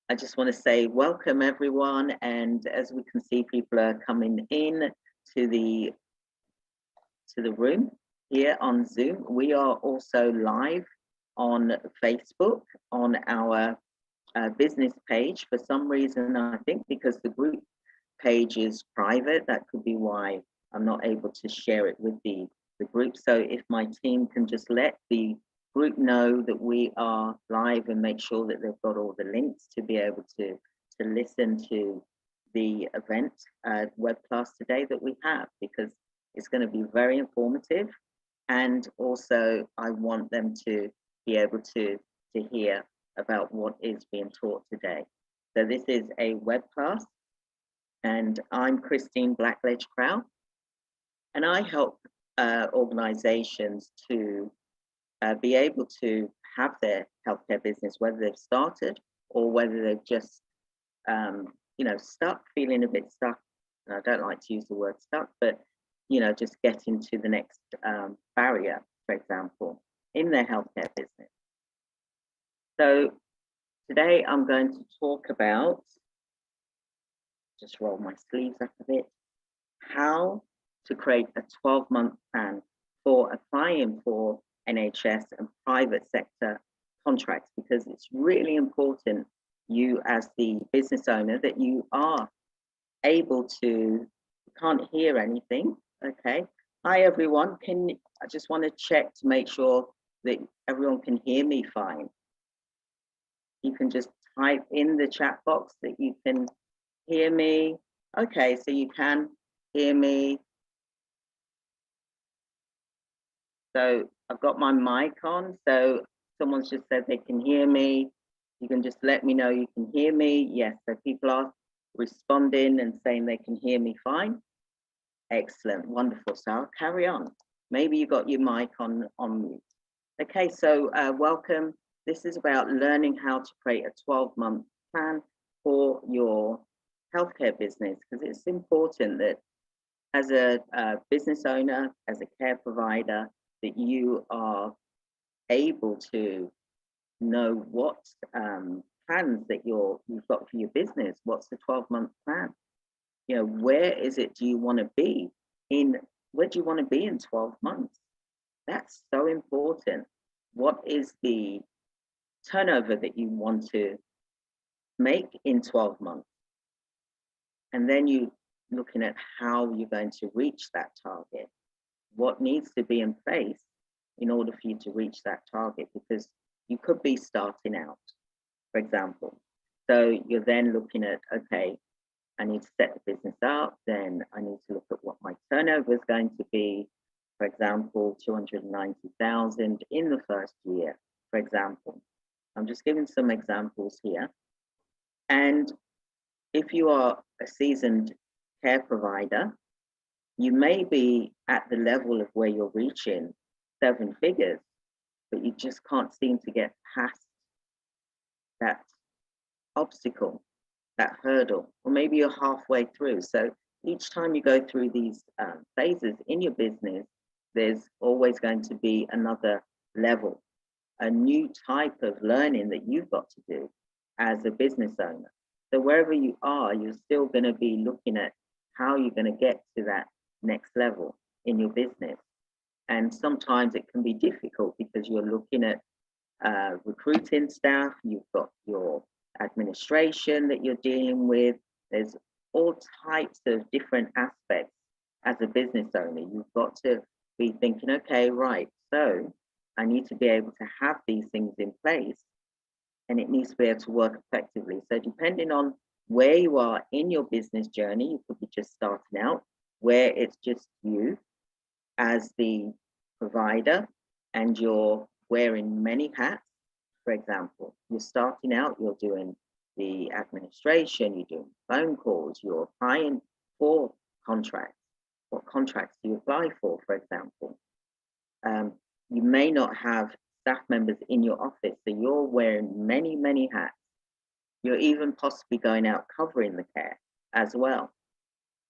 I just want to say welcome everyone, and as we can see, people are coming in to the room here on Zoom. We are also live on Facebook on our business page. For some reason, I think because the group page is private, that could be why I'm not able to share it with the group. So if my team can just let the group know that we are live and make sure that they've got all the links to be able to listen to the event web class today that we have, because it's going to be very informative, and also I want them to be able to hear about what is being taught today. So this is a web class, and I'm Christine Blackledge Crow, and I help organizations to be able to have their healthcare business, whether they've started or whether they've just, stuck, feeling a bit stuck. And I don't like to use the word stuck, but, just getting to the next barrier, for example, in their healthcare business. So today I'm going to talk about, just roll my sleeves up a bit, how to create a 12-month plan for applying for NHS and private sector contracts, because it's really important, you as the business owner, that you are able to, you can't hear anything, okay? Hi everyone, I just want to check to make sure that everyone can hear me fine. You can just type in the chat box that you can hear me. Okay, so you can hear me. So I've got my mic on, so someone's just said they can hear me. You can just let me know you can hear me. Yes, so people are responding and saying they can hear me fine. Excellent, wonderful. So I'll carry on. Maybe you got your mic on mute. Okay, so welcome. This is about learning how to create a 12-month plan for your healthcare business, because it's important that as a business owner, as a care provider, that you are able to know what plans that you've got for your business. What's the 12-month plan? Where is it do you want to be in? Where do you want to be in 12 months? That's so important. What is the turnover that you want to make in 12 months? And then you looking at how you're going to reach that target. What needs to be in place in order for you to reach that target, because you could be starting out, for example. So you're then looking at, okay, I need to set the business up, then I need to look at what my turnover is going to be, for example, 290,000 in the first year, for example. I'm just giving some examples here. And if you are a seasoned care provider, you may be at the level of where you're reaching 7 figures, but you just can't seem to get past that obstacle, that hurdle, or maybe you're halfway through. So each time you go through these phases in your business, there's always going to be another level, a new type of learning that you've got to do as a business owner. So wherever you are, you're still going to be looking at how you're going to get to that next level in your business. And sometimes it can be difficult because you're looking at recruiting staff, you've got your administration that you're dealing with. There's all types of different aspects as a business owner. You've got to be thinking, okay, right, so I need to be able to have these things in place, and it needs to be able to work effectively. So depending on where you are in your business journey, you could be just starting out, where it's just you as the provider and you're wearing many hats. For example, you're starting out, you're doing the administration, you're doing phone calls, you're applying for contracts. What contracts do you apply for example? You may not have staff members in your office, so you're wearing many, many hats. You're even possibly going out covering the care as well.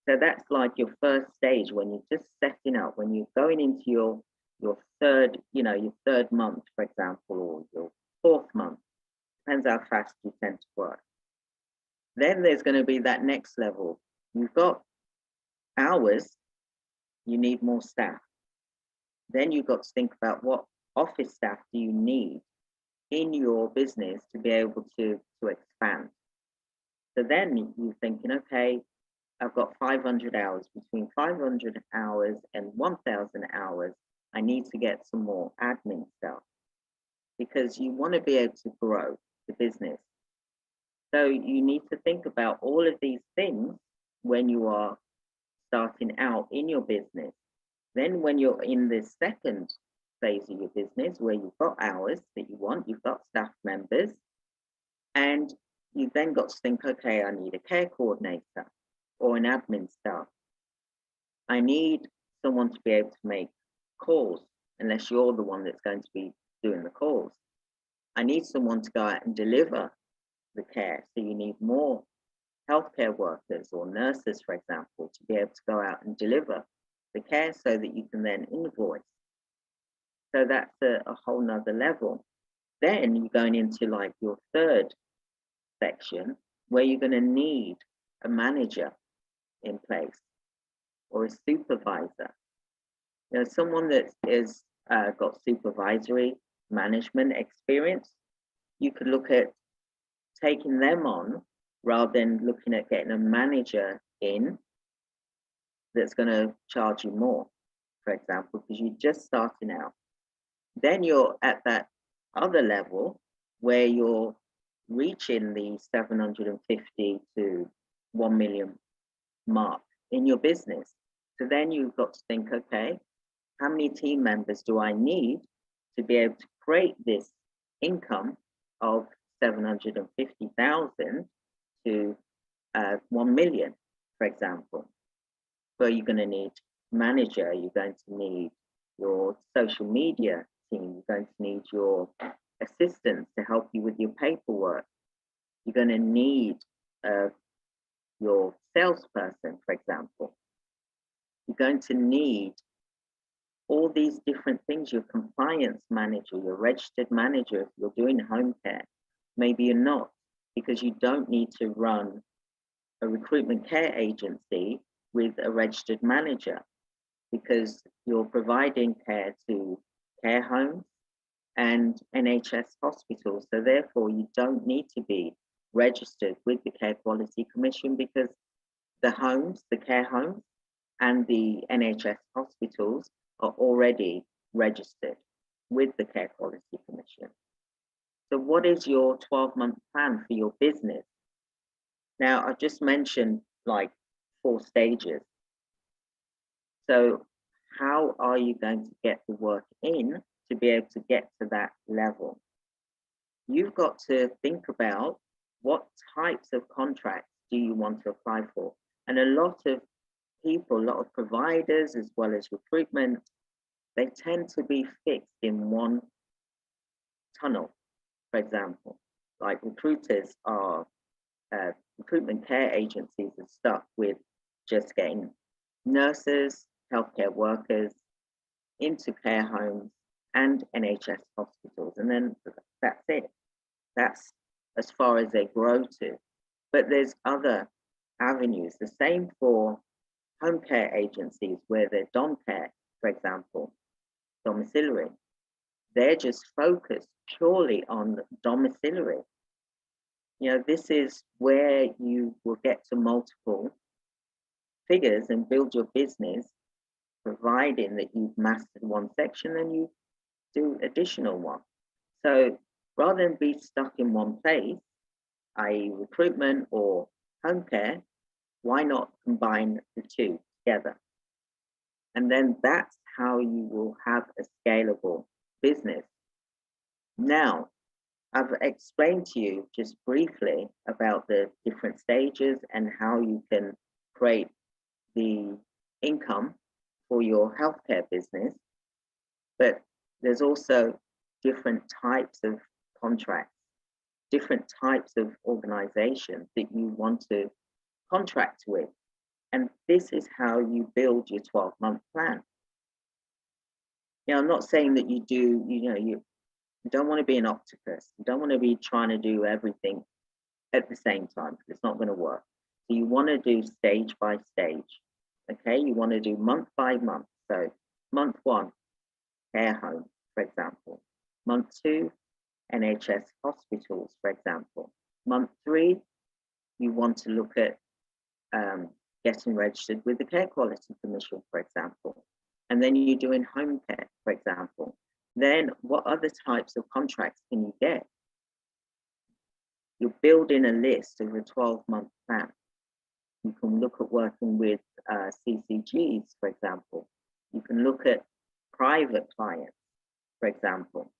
So that's like your first stage when you're just setting up, when you're going into your third, your third month, for example, or your fourth month. Depends how fast you tend to work. Then there's going to be that next level. You've got hours, you need more staff. Then you've got to think about what office staff do you need in your business to be able to expand. So then you're thinking, okay, I've got 500 hours. Between 500 hours and 1,000 hours, I need to get some more admin stuff because you want to be able to grow the business. So you need to think about all of these things when you are starting out in your business. Then when you're in this second phase of your business where you've got hours that you want, you've got staff members, and you've then got to think, okay, I need a care coordinator or an admin staff. I need someone to be able to make calls, unless you're the one that's going to be doing the calls. I need someone to go out and deliver the care. So you need more healthcare workers or nurses, for example, to be able to go out and deliver the care so that you can then invoice. So that's a whole nother level. Then you're going into like your third section where you're going to need a manager in place or a supervisor. You know, someone that is got supervisory management experience. You could look at taking them on rather than looking at getting a manager in that's going to charge you more, for example, because you're just starting out. Then you're at that other level where you're reaching the 750 to 1 million mark in your business. So then you've got to think, okay, how many team members do I need to be able to create this income of 750,000 to 1 million, for example? So you're going to need manager, you're going to need your social media team, you're going to need your assistants to help you with your paperwork. You're going to need your salesperson, for example. You're going to need all these different things, your compliance manager, your registered manager, if you're doing home care. Maybe you're not, because you don't need to run a recruitment care agency with a registered manager, because you're providing care to care homes and NHS hospitals. So therefore, you don't need to be registered with the Care Quality Commission, because the homes, the care homes and the NHS hospitals are already registered with the Care Quality Commission. So what is your 12-month plan for your business? Now, I've just mentioned like 4 stages. So how are you going to get the work in to be able to get to that level? You've got to think about what types of contracts do you want to apply for? And a lot of people, a lot of providers, as well as recruitment, they tend to be fixed in one tunnel, for example. Like recruiters are, recruitment care agencies are stuck with just getting nurses, healthcare workers into care homes and NHS hospitals. And then that's it. That's as far as they grow to. But there's other avenues. The same for home care agencies where they're dom care, for example, domiciliary. They're just focused purely on domiciliary. You know, this is where you will get to multiple figures and build your business, providing that you've mastered one section and you do additional one. So rather than be stuck in one place, i.e. recruitment or home care, why not combine the two together? And then that's how you will have a scalable business. Now, I've explained to you just briefly about the different stages and how you can create the income for your healthcare business, but there's also different types of contracts, different types of organizations that you want to contract with. And this is how you build your 12-month plan. You know, I'm not saying that you do, you don't want to be an octopus. You don't want to be trying to do everything at the same time, because it's not going to work. So you want to do stage by stage. Okay, you want to do month by month. So month 1, care home, for example. Month 2, NHS hospitals, for example. Month 3, you want to look at getting registered with the Care Quality Commission, for example. And then you're doing home care, for example. Then what other types of contracts can you get? You're building a list of a 12-month plan. You can look at working with CCGs, for example. You can look at private clients, for example.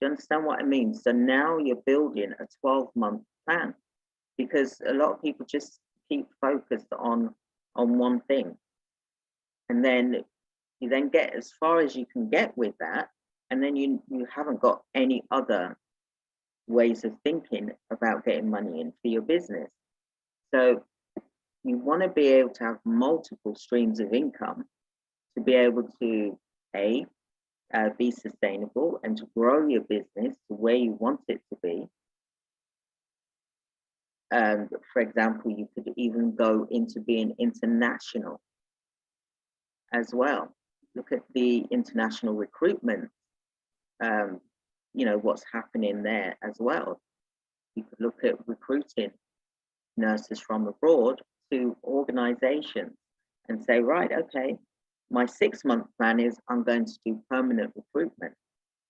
Do you understand what I mean? So now you're building a 12-month plan, because a lot of people just keep focused on one thing. And then you then get as far as you can get with that, and then you haven't got any other ways of thinking about getting money in for your business. So you want to be able to have multiple streams of income to be able to be sustainable and to grow your business to where you want it to be. For example, you could even go into being international as well. Look at the international recruitment, what's happening there as well. You could look at recruiting nurses from abroad to organizations and say, right, okay, my 6-month plan is I'm going to do permanent recruitment.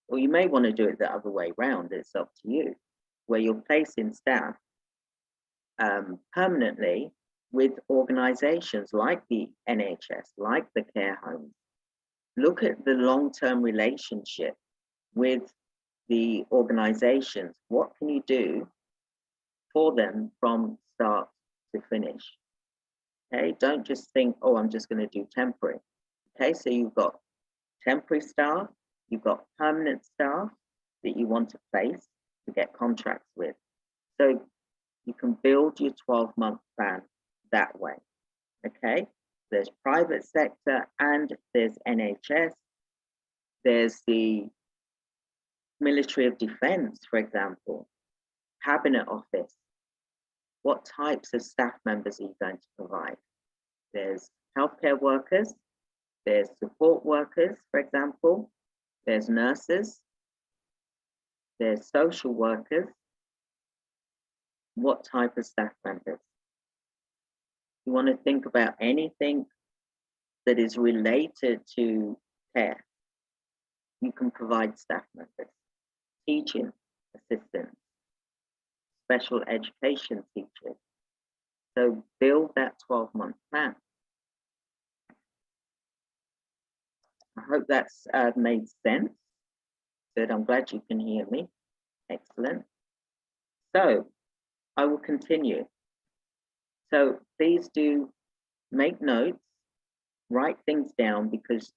Or you may want to do it the other way around, it's up to you, where you're placing staff permanently with organizations like the NHS, like the care homes. Look at the long-term relationship with the organizations. What can you do for them from start to finish? Okay, don't just think, oh, I'm just going to do temporary. Okay, so you've got temporary staff, you've got permanent staff that you want to place to get contracts with. So you can build your 12-month plan that way. Okay, there's private sector and there's NHS. There's the Ministry of Defence, for example, Cabinet Office. What types of staff members are you going to provide? There's healthcare workers, there's support workers, for example, there's nurses, there's social workers. What type of staff members? You want to think about anything that is related to care. You can provide staff members, teaching assistants, special education teachers. So build that 12-month plan. I hope that's made sense. Good, I'm glad you can hear me. Excellent. So I will continue. So please do make notes, write things down, because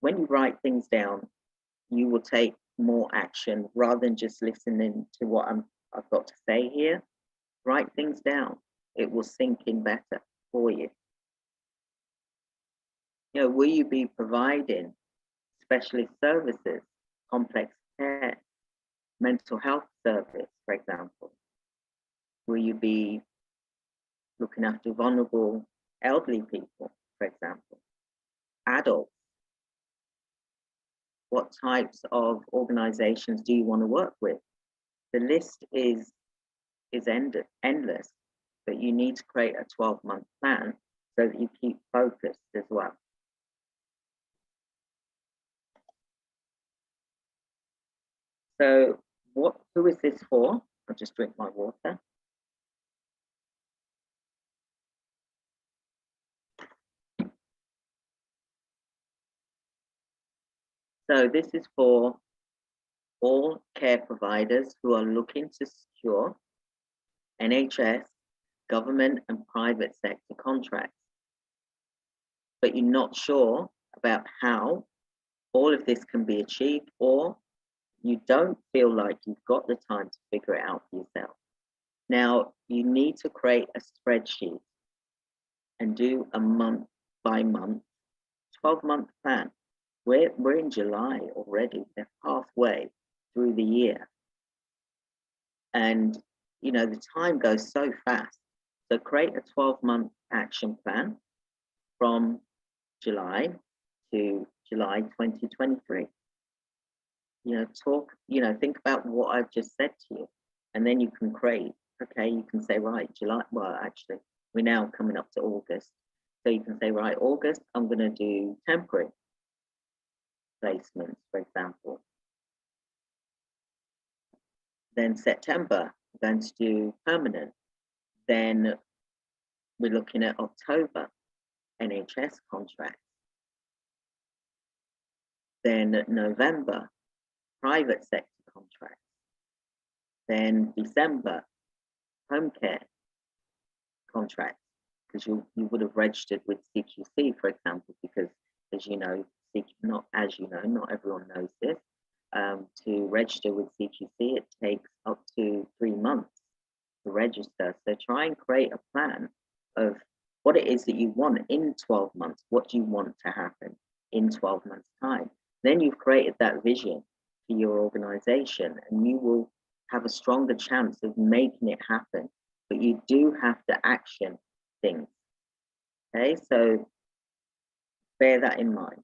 when you write things down, you will take more action rather than just listening to what I've got to say here. Write things down. It will sink in better for you. Will you be providing specialist services, complex care, mental health service, for example? Will you be looking after vulnerable elderly people, for example? Adults? What types of organizations do you want to work with? The list is endless, but you need to create a 12-month plan so that you keep focused as well. So who is this for? I'll just drink my water. So this is for all care providers who are looking to secure NHS, government and private sector contracts, but you're not sure about how all of this can be achieved, or you don't feel like you've got the time to figure it out for yourself. Now, you need to create a spreadsheet and do a month by month, 12-month plan. We're in July already, we're halfway through the year. And the time goes so fast. So create a 12-month action plan from July to July 2023. Think about what I've just said to you, and then you can create. Okay, you can say, right, July, well, actually, we're now coming up to August. So you can say, right, August, I'm going to do temporary placements, for example. Then September, I'm going to do permanent. Then we're looking at October, NHS contracts. Then November, private sector contracts. Then December, home care contracts, because you would have registered with CQC, for example, because as you know, not everyone knows this. To register with CQC, it takes up to 3 months to register. So try and create a plan of what it is that you want in 12 months. What do you want to happen in 12 months' time? Then you've created that vision for your organization, and you will have a stronger chance of making it happen. But you do have to action things. Okay, so bear that in mind.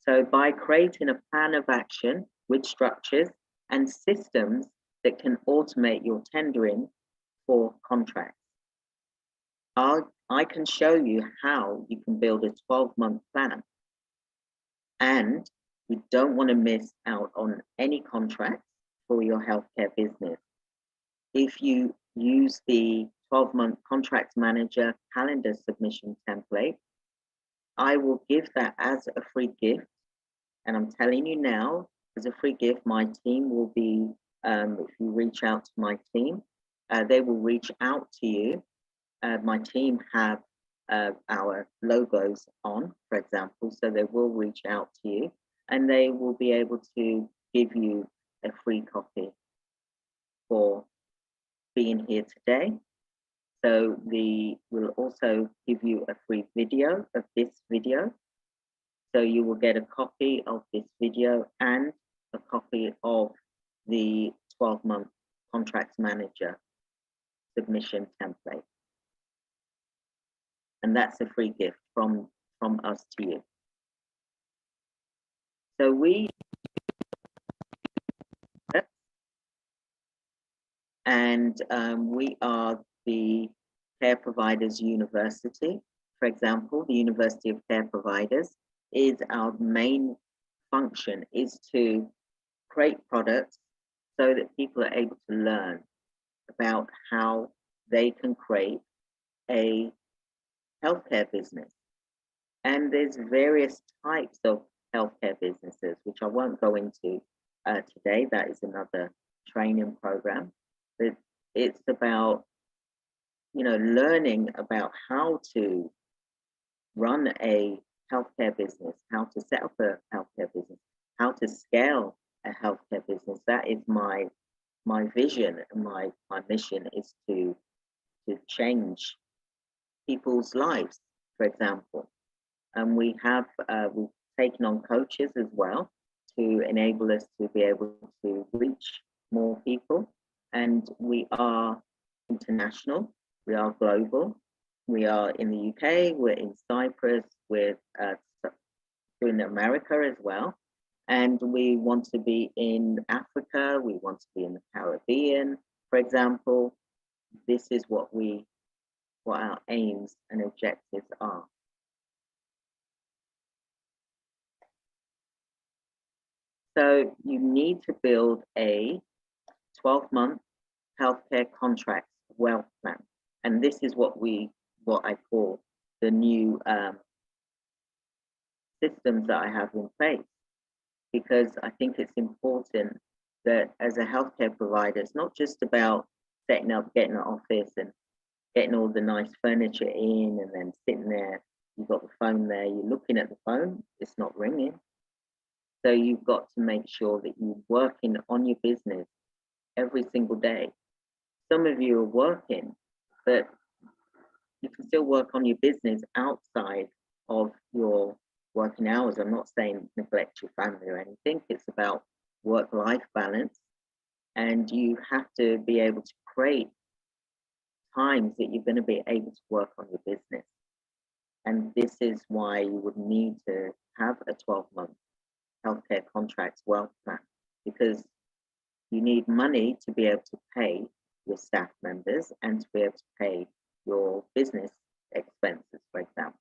So by creating a plan of action with structures and systems that can automate your tendering for contracts, I can show you how you can build a 12-month plan. And you don't want to miss out on any contracts for your healthcare business. If you use the 12-month contract manager calendar submission template, I will give that as a free gift. And I'm telling you now, as a free gift, my team will be, if you reach out to my team, they will reach out to you. My team have our logos on, for example, so they will reach out to you and they will be able to give you a free copy for being here today. So we'll also give you a free video of this video. So you will get a copy of this video and a copy of the 12-month contracts manager submission template. And that's a free gift from us to you. So we are the Care Providers University. For example, the University of Care Providers is our main function is to create products so that people are able to learn about how they can create a healthcare business. And there's various types of healthcare businesses, which I won't go into today. That is another training program. But it's about, learning about how to run a healthcare business, how to set up a healthcare business, how to scale a healthcare business. That is my vision and my mission is to change people's lives, for example. And we've taken on coaches as well to enable us to be able to reach more people. And we are international, we are global. We are in the UK, we're in Cyprus, we're in America as well. And we want to be in Africa, we want to be in the Caribbean, for example. This is what our aims and objectives are. So you need to build a 12-month healthcare contracts wealth plan. And this is what I call the new systems that I have in place, because I think it's important that as a healthcare provider, it's not just about setting up, getting an office and getting all the nice furniture in and then sitting there, you've got the phone there, you're looking at the phone, it's not ringing. So you've got to make sure that you're working on your business every single day. Some of you are working, but you can still work on your business outside of your working hours. I'm not saying neglect your family or anything. It's about work-life balance and you have to be able to create times that you're going to be able to work on your business. And this is why you would need to have a 12-month healthcare contracts wealth plan, because you need money to be able to pay your staff members and to be able to pay your business expenses, for example.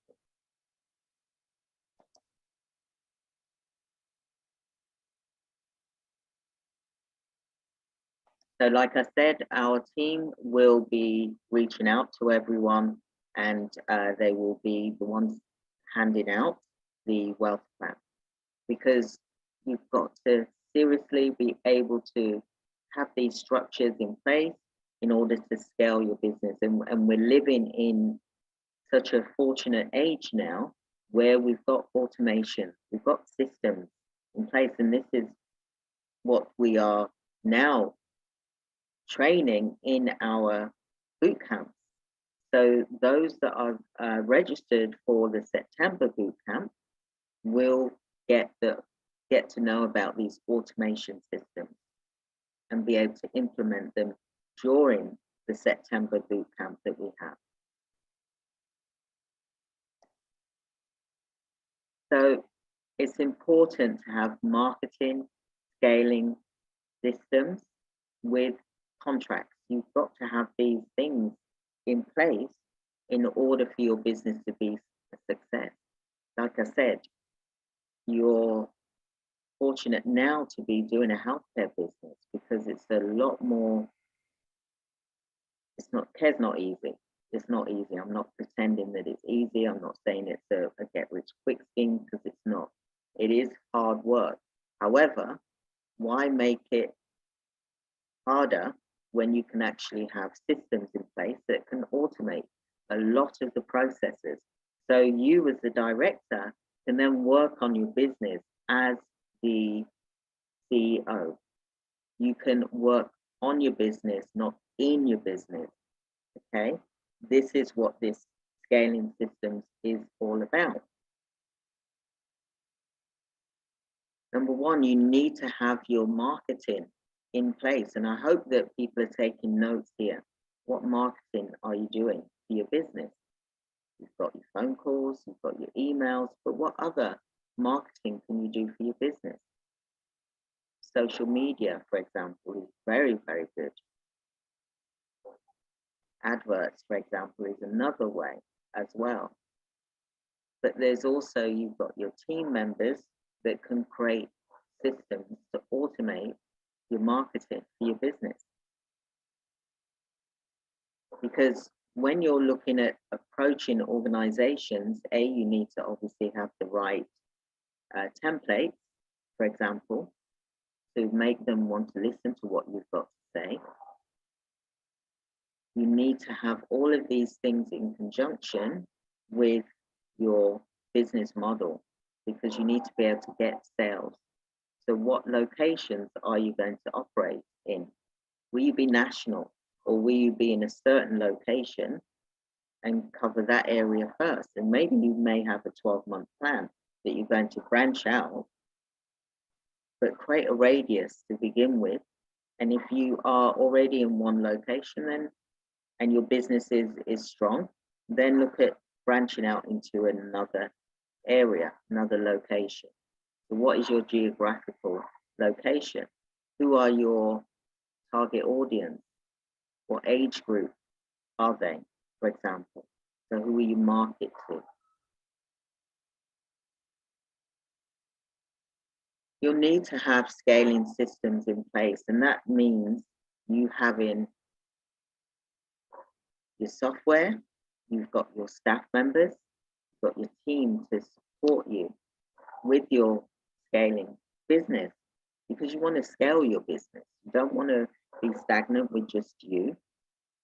So like I said, our team will be reaching out to everyone, and they will be the ones handing out the wealth plan, because you've got to seriously be able to have these structures in place in order to scale your business. And we're living in such a fortunate age now where we've got automation, we've got systems in place, and this is what we are now training in our boot camps. So those that are registered for the September boot camp will get to know about these automation systems and be able to implement them during the September boot camp that we have. So it's important to have marketing, scaling systems with contracts. You've got to have these things in place in order for your business to be a success. Like I said, you're fortunate now to be doing a healthcare business because it's a lot more, care's not easy. It's not easy. I'm not pretending that it's easy. I'm not saying it's a get rich quick scheme, because it's not. It is hard work. However, why make it harder when you can actually have systems in place that can automate a lot of the processes? So you as the director can then work on your business as the CEO. You can work on your business, not in your business, okay? This is what this scaling systems is all about. Number one, you need to have your marketing in place. And I hope that people are taking notes here. What marketing are you doing for your business? You've got your phone calls, you've got your emails, but what other marketing can you do for your business? Social media, for example, is very, very good. Adverts, for example, is another way as well. But there's also, you've got your team members that can create systems to automate your marketing for your business. Because when you're looking at approaching organizations, you need to obviously have the right templates, for example, to make them want to listen to what you've got to say. You need to have all of these things in conjunction with your business model, because you need to be able to get sales. So what locations are you going to operate in? Will you be national, or will you be in a certain location and cover that area first? And maybe you may have a 12-month plan that you're going to branch out, but create a radius to begin with. And if you are already in one location then, and your business is strong, then look at branching out into another area, another location. So what is your geographical location? Who are your target audience? What age group are they, for example? So who will you market to? You'll need to have scaling systems in place, and that means you having your software, you've got your staff members, you've got your team to support you with your scaling business, because you want to scale your business. You don't want to be stagnant with just you,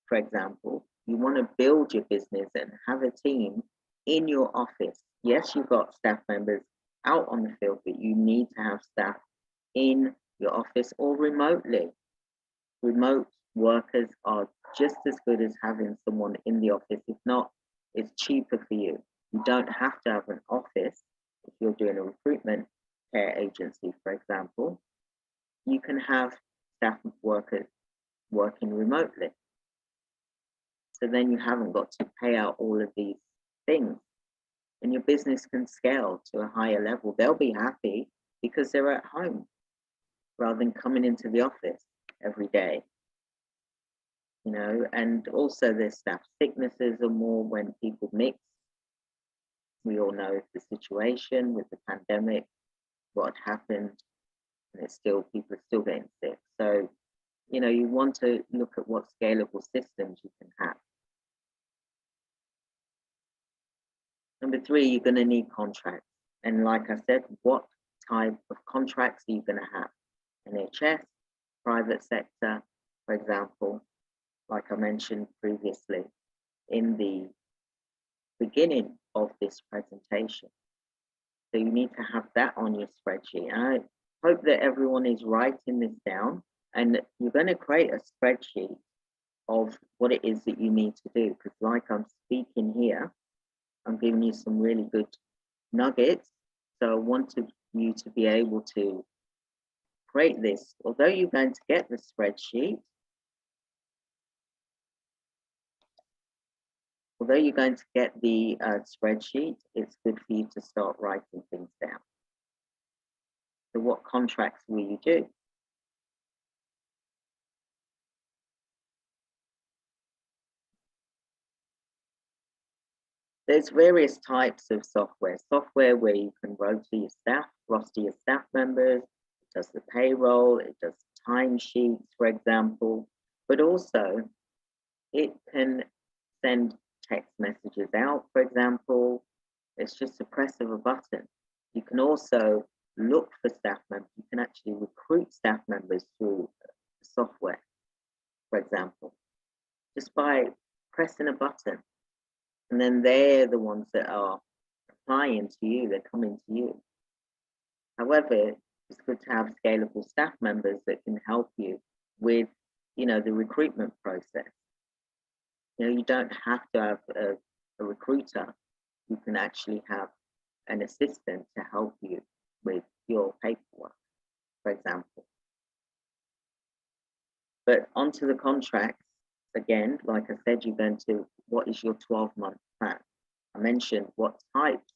for example. You want to build your business and have a team in your office. Yes, you've got staff members out on the field, but you need to have staff in your office or remotely. Remote workers are just as good as having someone in the office. If not, it's cheaper for you. You don't have to have an office if you're doing a recruitment care agency, for example. You can have staff workers working remotely. So then you haven't got to pay out all of these things, and your business can scale to a higher level. They'll be happy because they're at home rather than coming into the office every day. You know, and also there's staff sicknesses are more when people mix. We all know the situation with the pandemic, what happened, and it's still, people are still getting sick. So, you know, you want to look at what scalable systems you can have. Number 3, you're going to need contracts. And like I said, what type of contracts are you going to have? NHS, private sector, for example, like I mentioned previously in the beginning of this presentation. So you need to have that on your spreadsheet. And I hope that everyone is writing this down, and you're going to create a spreadsheet of what it is that you need to do. Because like I'm speaking here, I'm giving you some really good nuggets. So I wanted you to be able to create this. Although you're going to get the spreadsheet, it's good for you to start writing things down. So what contracts will you do? There's various types of software. Software where you can roster your staff, members, it does the payroll, it does timesheets, for example, but also it can send text messages out, for example. It's just a press of a button. You can also look for staff members. You can actually recruit staff members through software, for example, just by pressing a button. And then they're the ones that are applying to you, they're coming to you. However, it's good to have scalable staff members that can help you with, you know, the recruitment process. You know, you don't have to have a recruiter. You can actually have an assistant to help you with your paperwork, for example. But onto the contracts, again, like I said, you're going to, what is your 12-month plan? I mentioned what types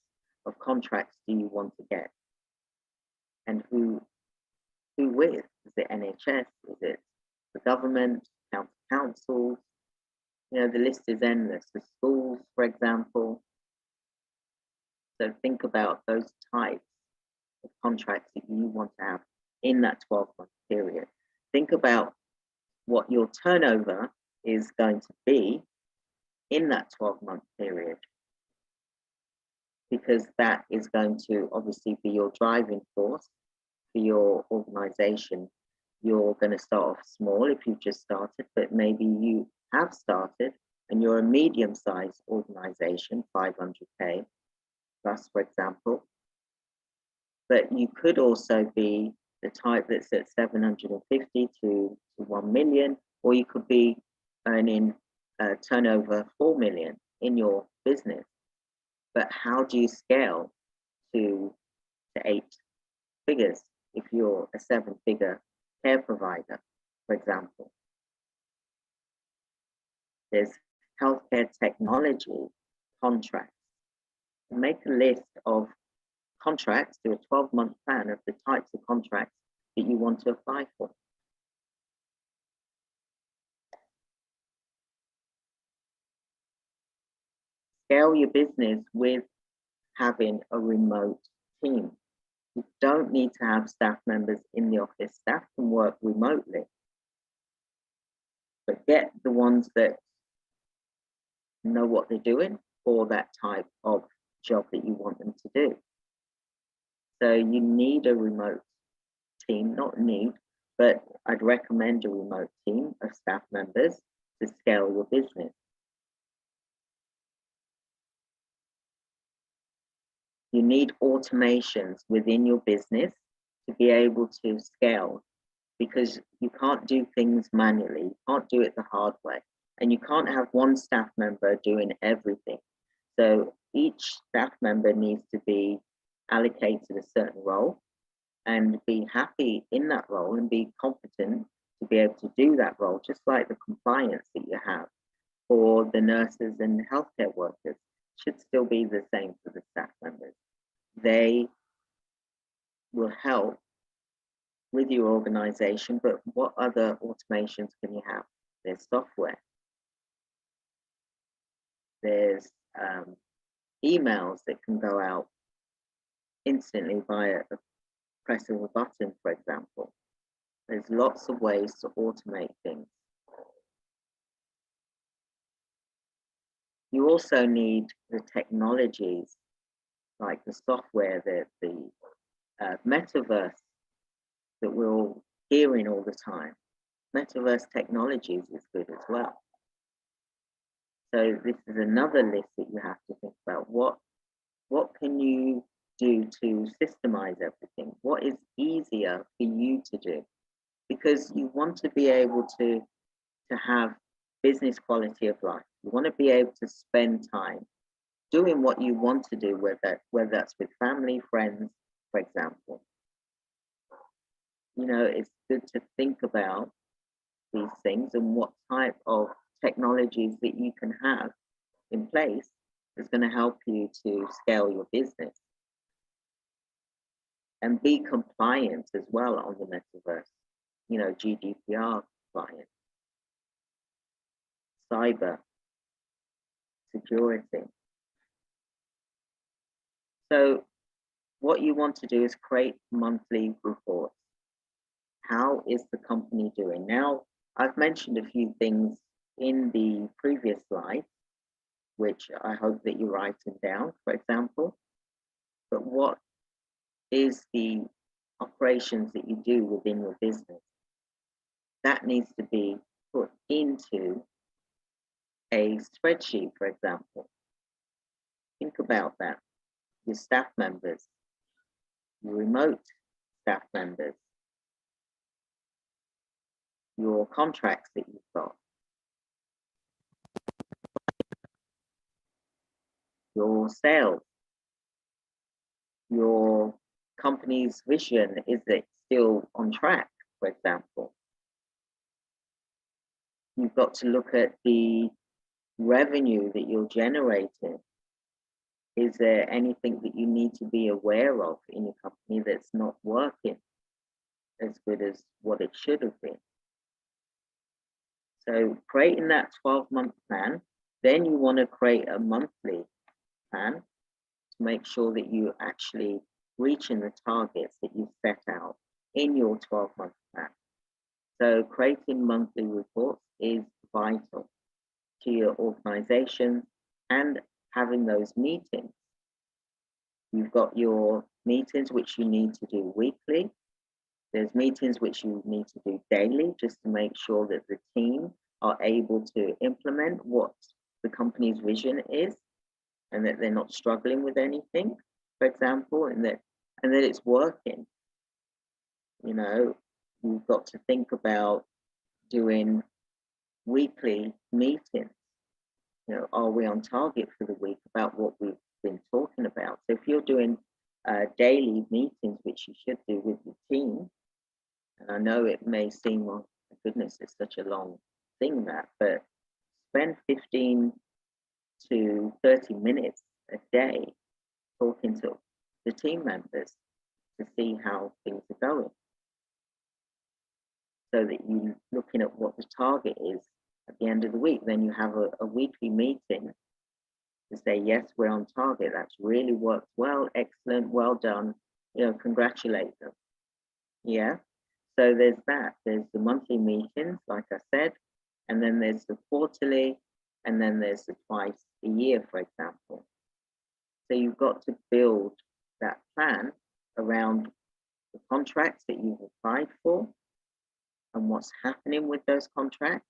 of contracts do you want to get? And who with? Is it NHS? Is it the government, county councils? You know, the list is endless. The schools, for example. So think about those types of contracts that you want to have in that 12-month period. Think about what your turnover is going to be in that 12-month period, because that is going to obviously be your driving force for your organization. You're going to start off small if you've just started, but maybe you have started and you're a medium-sized organization, 500K plus, for example. But you could also be the type that's at 750 to 1 million, or you could be earning turnover 4 million in your business. But how do you scale to 8 figures if you're a 7-figure care provider, for example? There's healthcare technology contracts. Make a list of contracts, do a 12-month plan of the types of contracts that you want to apply for. Scale your business with having a remote team. You don't need to have staff members in the office. Staff can work remotely, but get the ones that know what they're doing for that type of job that you want them to do. So you need a remote team, not need, but I'd recommend a remote team of staff members to scale your business. You need automations within your business to be able to scale, because you can't do things manually, you can't do it the hard way, and you can't have one staff member doing everything. So each staff member needs to be allocated a certain role and be happy in that role and be competent to be able to do that role, just like the compliance that you have for the nurses and healthcare workers should still be the same for the staff members. They will help with your organization, but what other automations can you have? There's software. There's emails that can go out instantly via a press of a button, for example. There's lots of ways to automate things. You also need the technologies, like the software, the metaverse that we're all hearing all the time. Metaverse technologies is good as well. So this is another list that you have to think about. What can you do to systemize everything? What is easier for you to do? Because you want to be able to have business quality of life. You want to be able to spend time doing what you want to do, whether that's with family, friends, for example. You know, it's good to think about these things and what type of technologies that you can have in place is going to help you to scale your business and be compliant as well on the metaverse. You know, GDPR compliant, cyber security. So what you want to do is create monthly reports. How is the company doing? Now, I've mentioned a few things in the previous slide, which I hope that you're writing down, for example. But what is the operations that you do within your business? That needs to be put into a spreadsheet, for example. Think about that. Your staff members, your remote staff members, your contracts that you've got, your sales, your company's vision, is it still on track, for example? You've got to look at the revenue that you're generating. Is there anything that you need to be aware of in your company that's not working as good as what it should have been? So creating that 12-month plan, then you want to create a monthly plan to make sure that you actually reaching the targets that you set out in your 12-month plan. So creating monthly reports is vital to your organization and having those meetings. You've got your meetings which you need to do weekly. There's meetings which you need to do daily just to make sure that the team are able to implement what the company's vision is and that they're not struggling with anything, for example, and that it's working. You know, you've got to think about doing weekly meetings. You know, are we on target for the week about what we've been talking about? So if you're doing daily meetings, which you should do with your team, and I know it may seem, well, goodness, it's such a long thing that, but spend 15 to 30 minutes a day talking to the team members to see how things are going, so that you're looking at what the target is at the end of the week. Then you have a weekly meeting to say, yes, we're on target. That's really worked well, excellent, well done. You know, congratulate them. Yeah. So there's that. There's the monthly meetings, like I said, and then there's the quarterly, and then there's the twice a year, for example. So you've got to build that plan around the contracts that you've applied for and what's happening with those contracts,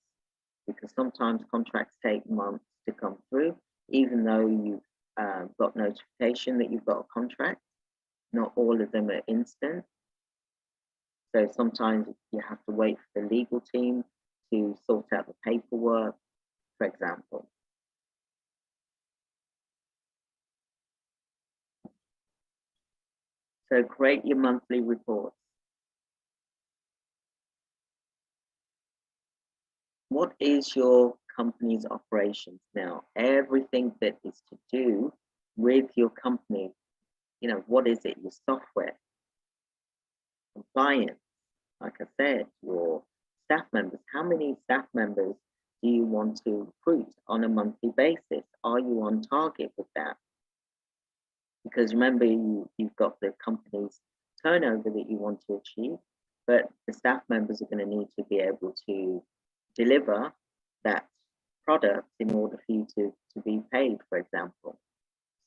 because sometimes contracts take months to come through, even though you've got notification that you've got a contract. Not all of them are instant. So sometimes you have to wait for the legal team to sort out the paperwork, for example. So create your monthly reports. what is your company's operations now? Everything that is to do with your company, you know, what is it? Your software, compliance, like I said, your staff members. How many staff members do you want to recruit on a monthly basis? Are you on target with that? Because remember, you've got the company's turnover that you want to achieve, but the staff members are going to need to be able to deliver that product in order for you to be paid, for example.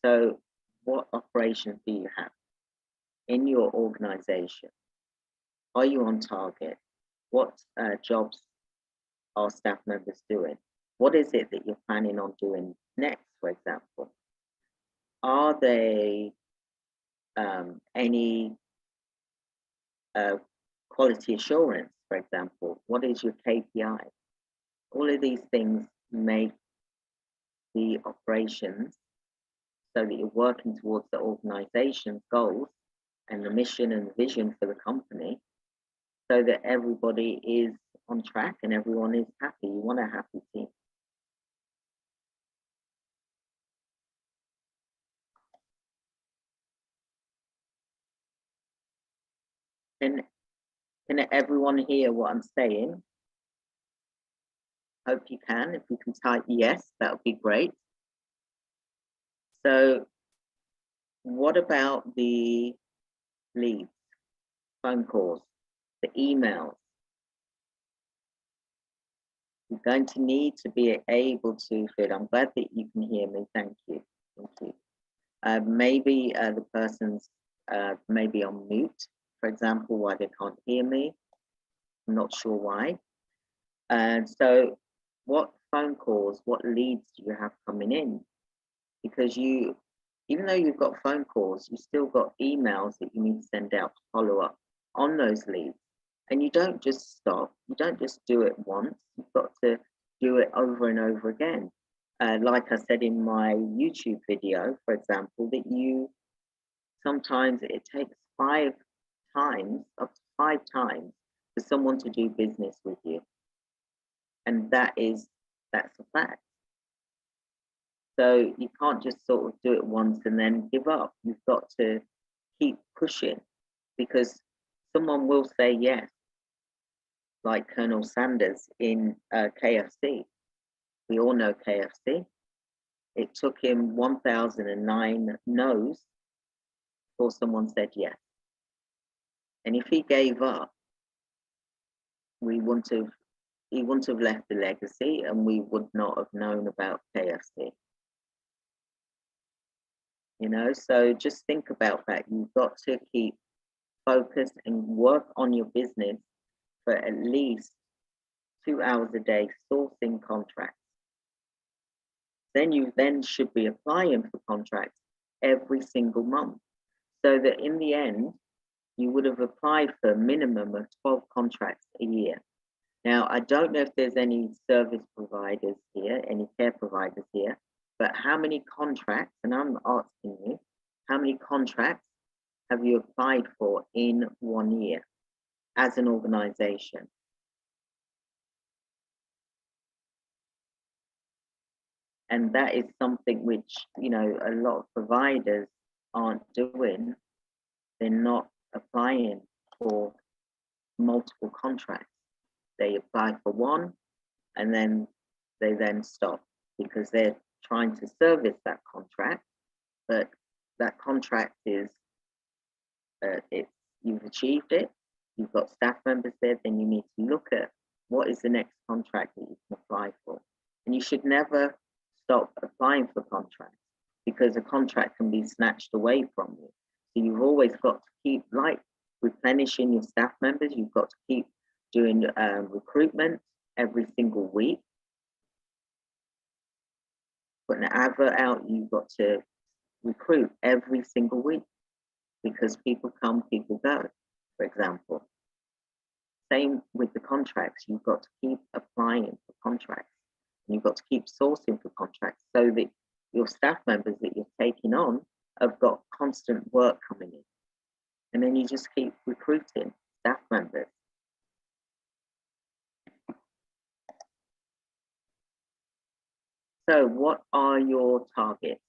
So what operations do you have in your organization? Are you on target? What jobs are staff members doing? What is it that you're planning on doing next, for example? Are they any quality assurance, for example? What is your KPI? All of these things make the operations so that you're working towards the organization's goals and the mission and the vision for the company, so that everybody is on track and everyone is happy. You want a happy team. Can everyone hear what I'm saying? Hope you can. If you can type yes, that would be great. So what about the leads, phone calls, the emails? You're going to need to be able to fit. I'm glad that you can hear me. Thank you. Thank you. Maybe the person's maybe on mute, for example, why they can't hear me. I'm not sure why. And so what phone calls, what leads do you have coming in? Because even though you've got phone calls, you still got emails that you need to send out to follow up on those leads. And you don't just stop, you don't just do it once, you've got to do it over and over again. Like I said in my YouTube video, for example, that sometimes it takes 5 times, up to 5 times for someone to do business with you. And that's a fact. So you can't just sort of do it once and then give up. You've got to keep pushing, because someone will say yes, like Colonel Sanders in KFC. We all know KFC. It took him 1009 no's before someone said yes. And if he gave up, he wouldn't have left a legacy, and we would not have known about KFC. You know, so just think about that. You've got to keep focused and work on your business for at least 2 hours a day, sourcing contracts. Then you should be applying for contracts every single month, so that in the end, you would have applied for a minimum of 12 contracts a year. Now, I don't know if there's any service providers here, any care providers here, but how many contracts, and I'm asking you, how many contracts have you applied for in 1 year as an organization? And that is something which, you know, a lot of providers aren't doing. They're not applying for multiple contracts. They apply for one and then they stop, because they're trying to service that contract, but that contract is, you've achieved it, you've got staff members there, then you need to look at what is the next contract that you can apply for. And you should never stop applying for contracts, because a contract can be snatched away from you. So you've always got to keep, like, replenishing your staff members. You've got to keep doing recruitment every single week. Put an advert out, you've got to recruit every single week, because people come, people go, for example. Same with the contracts. You've got to keep applying for contracts. And you've got to keep sourcing for contracts, so that your staff members that you're taking on have got constant work coming in. And then you just keep recruiting staff members. So what are your targets?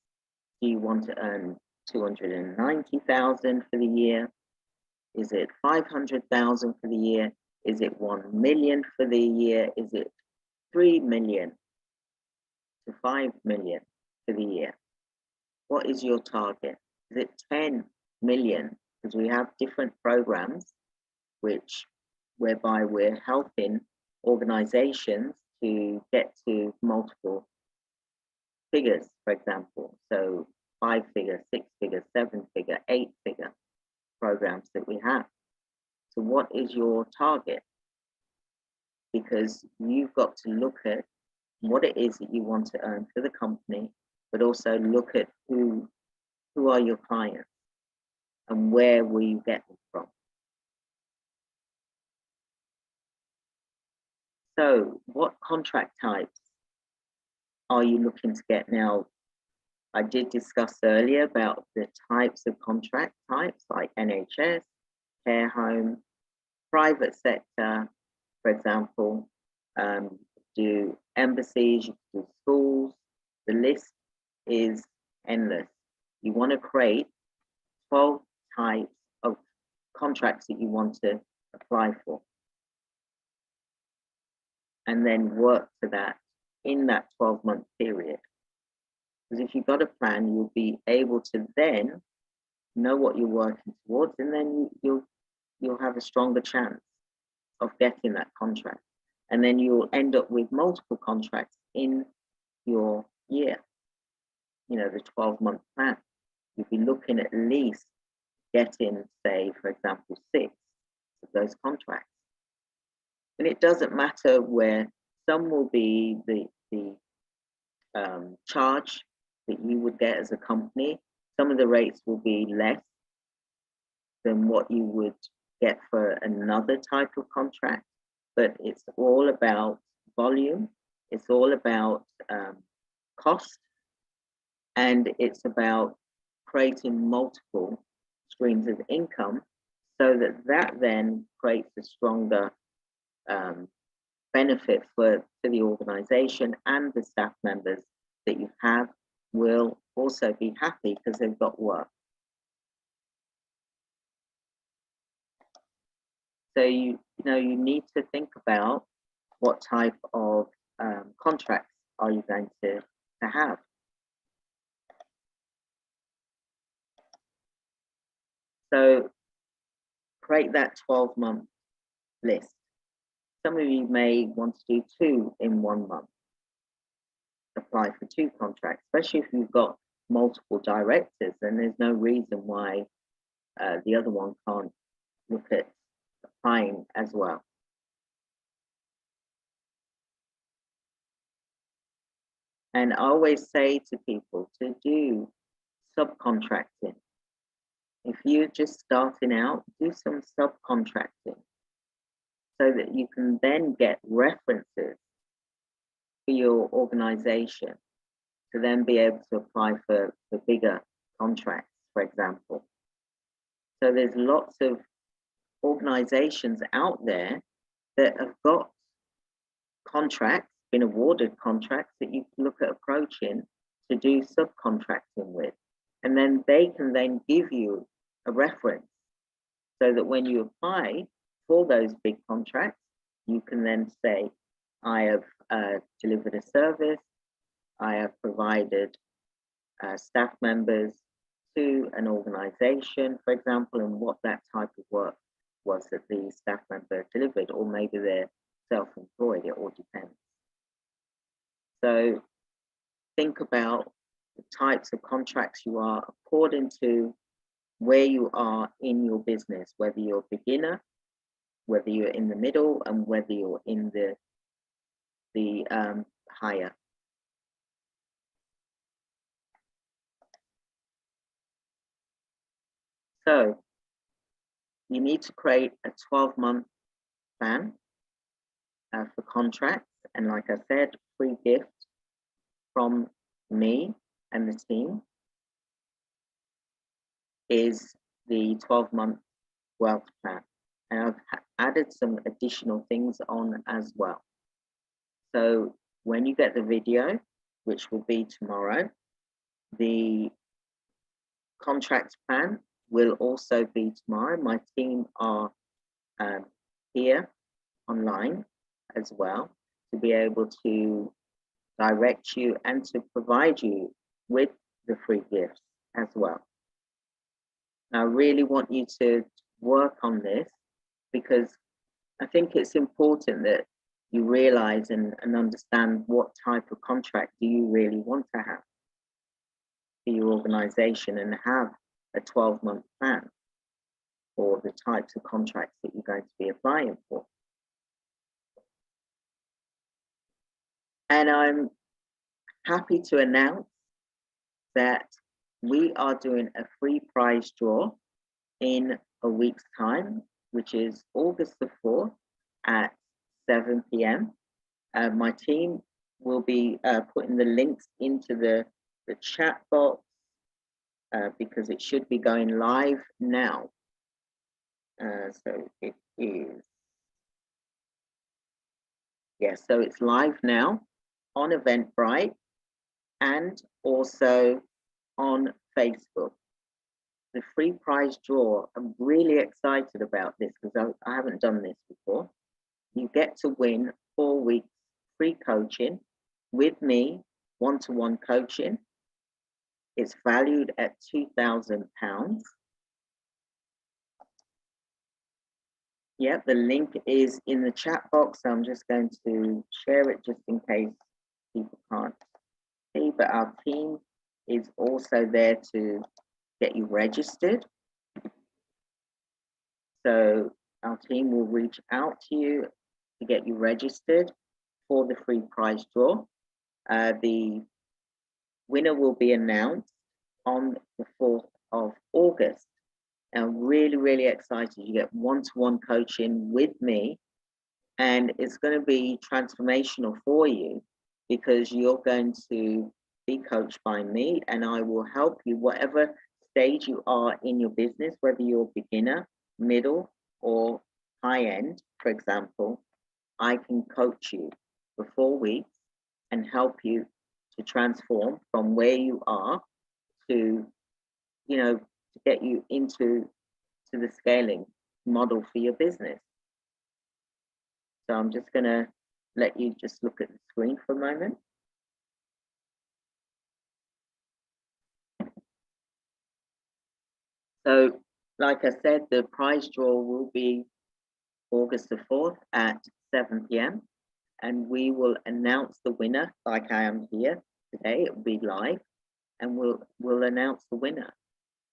Do you want to earn 290,000 for the year? Is it 500,000 for the year? Is it 1 million for the year? Is it 3 million to 5 million for the year? What is your target? Is it 10 million? Because we have different programs whereby we're helping organizations to get to multiple figures, for example. So 5-figure, 6-figure, 7-figure, 8-figure programs that we have. So what is your target? Because you've got to look at what it is that you want to earn for the company, but also look at who are your clients and where will you get them from. So what contract types are you looking to get? Now, I did discuss earlier about the types of contract types like NHS, care home, private sector, for example, do embassies, you can do schools. The list is endless. You want to create 12 types of contracts that you want to apply for, and then work to that in that 12-month period. Because if you've got a plan, you'll be able to then know what you're working towards, and then you'll have a stronger chance of getting that contract. And then you'll end up with multiple contracts in your year, you know, the 12-month plan. You'll be looking at least getting, say, for example, 6 of those contracts. And it doesn't matter where. Some will be the charge that you would get as a company. Some of the rates will be less than what you would get for another type of contract, but it's all about volume. It's all about cost, and it's about creating multiple streams of income so that then creates a stronger benefit for the organization, and the staff members that you have will also be happy because they've got work. So you need to think about what type of contracts are you going to have. So create that 12-month list. Some of you may want to do 2 in 1 month. Apply for 2 contracts, especially if you've got multiple directors, and there's no reason why the other one can't look at applying as well. And I always say to people to do subcontracting. If you're just starting out, do some subcontracting so that you can then get references for your organization to then be able to apply for bigger contracts, for example. So there's lots of organizations out there that have got contracts, been awarded contracts that you can look at approaching to do subcontracting with. And then they can then give you a reference so that when you apply for those big contracts, you can then say, I have delivered a service, I have provided staff members to an organization, for example, and what that type of work was that the staff member delivered, or maybe they're self-employed, it all depends. So think about the types of contracts you are according to where you are in your business, whether you're a beginner, whether you're in the middle, and whether you're in the higher. So you need to create a 12-month plan for contracts. And like I said, free gift from me and the team is the 12-month wealth plan. And I've added some additional things on as well. So when you get the video, which will be tomorrow. The contract plan will also be tomorrow. My team are here online as well to be able to direct you and to provide you with the free gifts as well. I really want you to work on this because I think it's important that you realize and understand what type of contract do you really want to have for your organization and have a 12-month plan for the types of contracts that you're going to be applying for. And I'm happy to announce that we are doing a free prize draw in a week's time, which is August the 4th at 7 p.m. My team will be putting the links into the chat box because it should be going live now. So it is, yes, so it's live now on Eventbrite and also on Facebook. The free prize draw, I'm really excited about this because I haven't done this before. You get to win 4 weeks free coaching with me, one-to-one coaching. It's valued at £2,000. Yeah, the link is in the chat box. I'm just going to share it just in case people can't see, but our team is also there to get you registered. So our team will reach out to you to get you registered for the free prize draw. The winner will be announced on the 4th of August. I'm really, really excited. You get one-to-one coaching with me, and it's going to be transformational for you because you're going to be coached by me, and I will help you whatever stage you are in your business, whether you're beginner, middle, or high end, for example. I can coach you for 4 weeks and help you to transform from where you are to, you know, to get you into the scaling model for your business. So I'm just going to let you just look at the screen for a moment. So, like I said, the prize draw will be August the 4th at 7 p.m. and we will announce the winner like I am here today. It will be live and we'll announce the winner.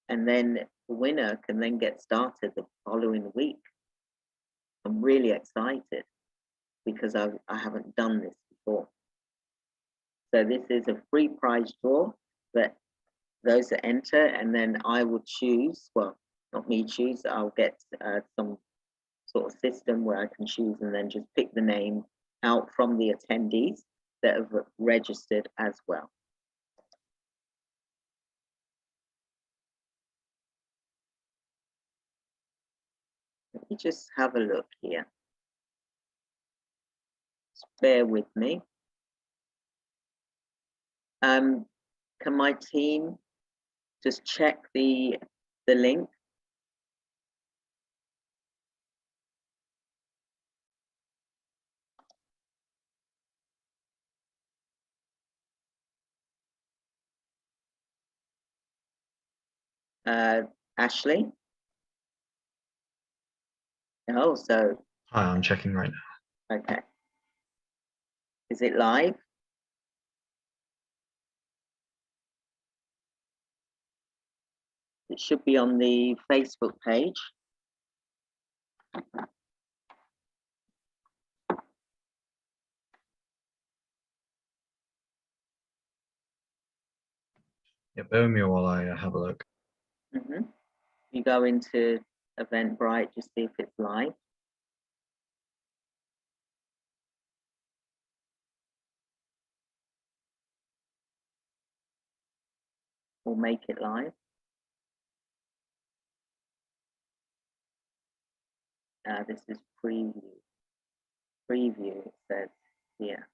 And then the winner can then get started the following week. I'm really excited because I haven't done this before. So this is a free prize draw that those that enter, and then I will choose, well, not me choose, I'll get some sort of system where I can choose and then just pick the name out from the attendees that have registered as well. Let me just have a look here. Just bear with me. Can my team just check the link? Ashley? Oh, so. Hi, I'm checking right now. Okay. Is it live? It should be on the Facebook page. Yeah, bear with me while I have a look. You go into Eventbrite, just see if it's live. Or make it live. This is preview. Preview, it says here.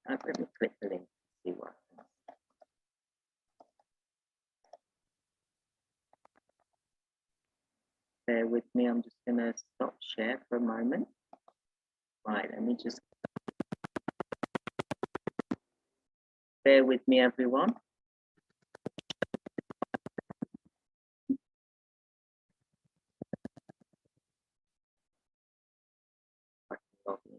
Let me click the link, see what happens. Bear with me, I'm just going to stop share for a moment. Right, let me just bear with me, everyone. I can log in.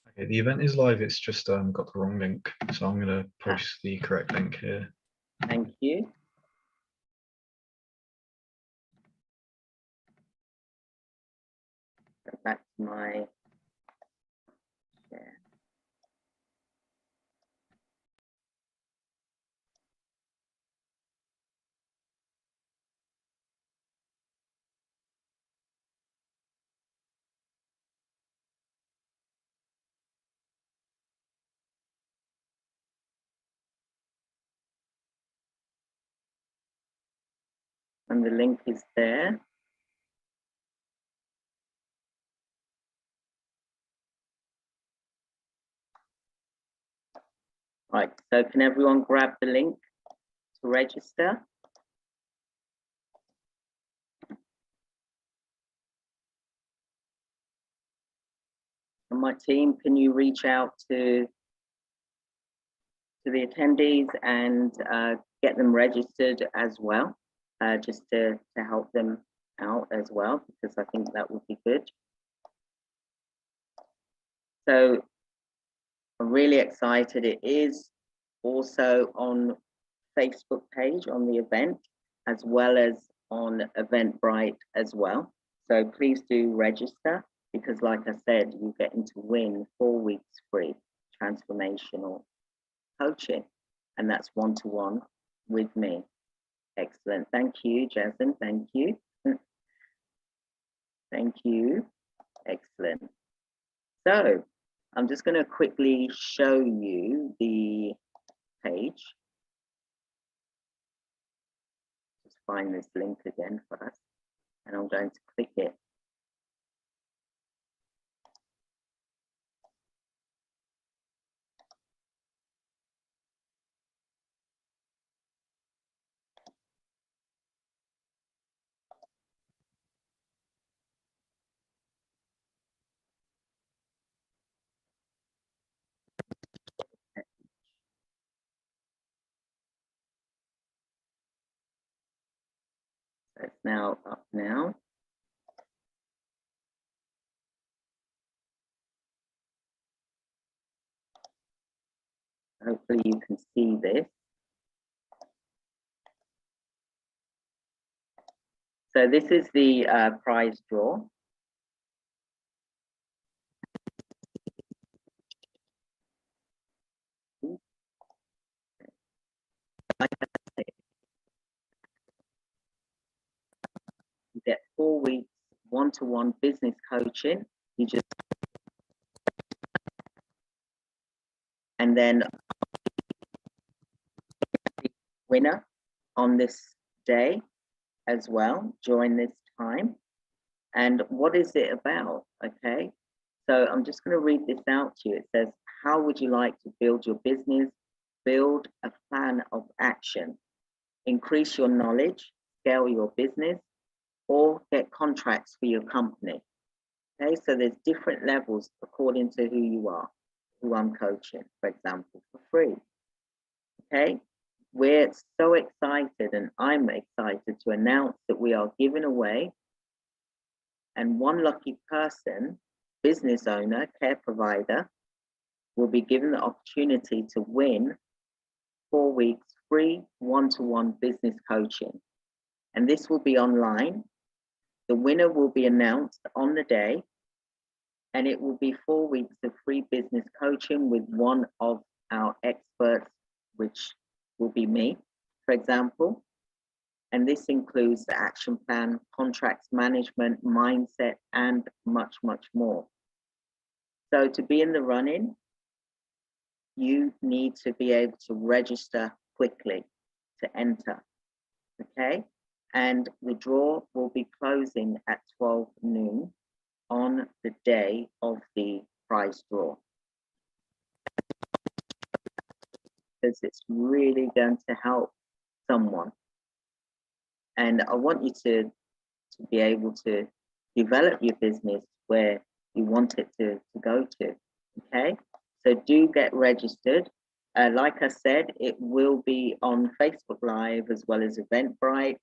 Okay, the event is live. It's just got the wrong link, so I'm going to post the correct link here. Thank you. Go back to my share. And the link is there. Right, so can everyone grab the link to register? And my team, can you reach out to the attendees and get them registered as well, just to help them out as well, because I think that would be good. So I'm really excited. It is also on Facebook page on the event, as well as on Eventbrite as well. So please do register, because like I said, you're getting to win 4 weeks free transformational coaching, and that's one-to-one with me. Excellent. Thank you, Jason. Thank you. Thank you. Excellent. So I'm just going to quickly show you the page. Just find this link again first, and I'm going to click it. So it's now up now. Hopefully you can see this. So this is the prize draw. You get 4 weeks one-to-one business coaching. You just, and then winner on this day as well during this time. And what is it about? Okay, so I'm just going to read this out to you. It says, how would you like to build your business? Build a plan of action, increase your knowledge, scale your business, or get contracts for your company. Okay, so there's different levels according to who you are, who I'm coaching, for example, for free. Okay, we're so excited, and I'm excited to announce that we are giving away, and one lucky person, business owner, care provider, will be given the opportunity to win 4 weeks free one-to-one business coaching. And this will be online. The winner will be announced on the day, and it will be 4 weeks of free business coaching with one of our experts, which will be me, for example. And this includes the action plan, contracts management, mindset, and much, much more. So to be in the running, you need to be able to register quickly to enter, okay? And the draw will be closing at 12 noon on the day of the prize draw. Because it's really going to help someone. And I want you to be able to develop your business where you want it to go to, okay? So do get registered. Like I said, it will be on Facebook Live as well as Eventbrite.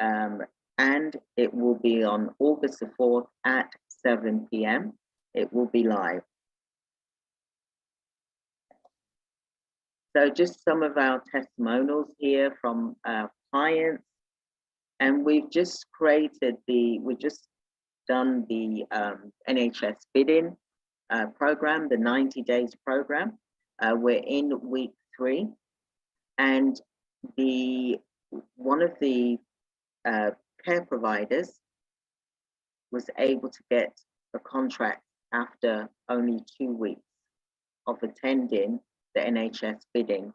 And it will be on August the 4th at 7 p.m. It will be live. So just some of our testimonials here from our clients. And we've just done the NHS bidding program, the 90 days program. We're in week 3, and one of the care providers was able to get a contract after only 2 weeks of attending the NHS bidding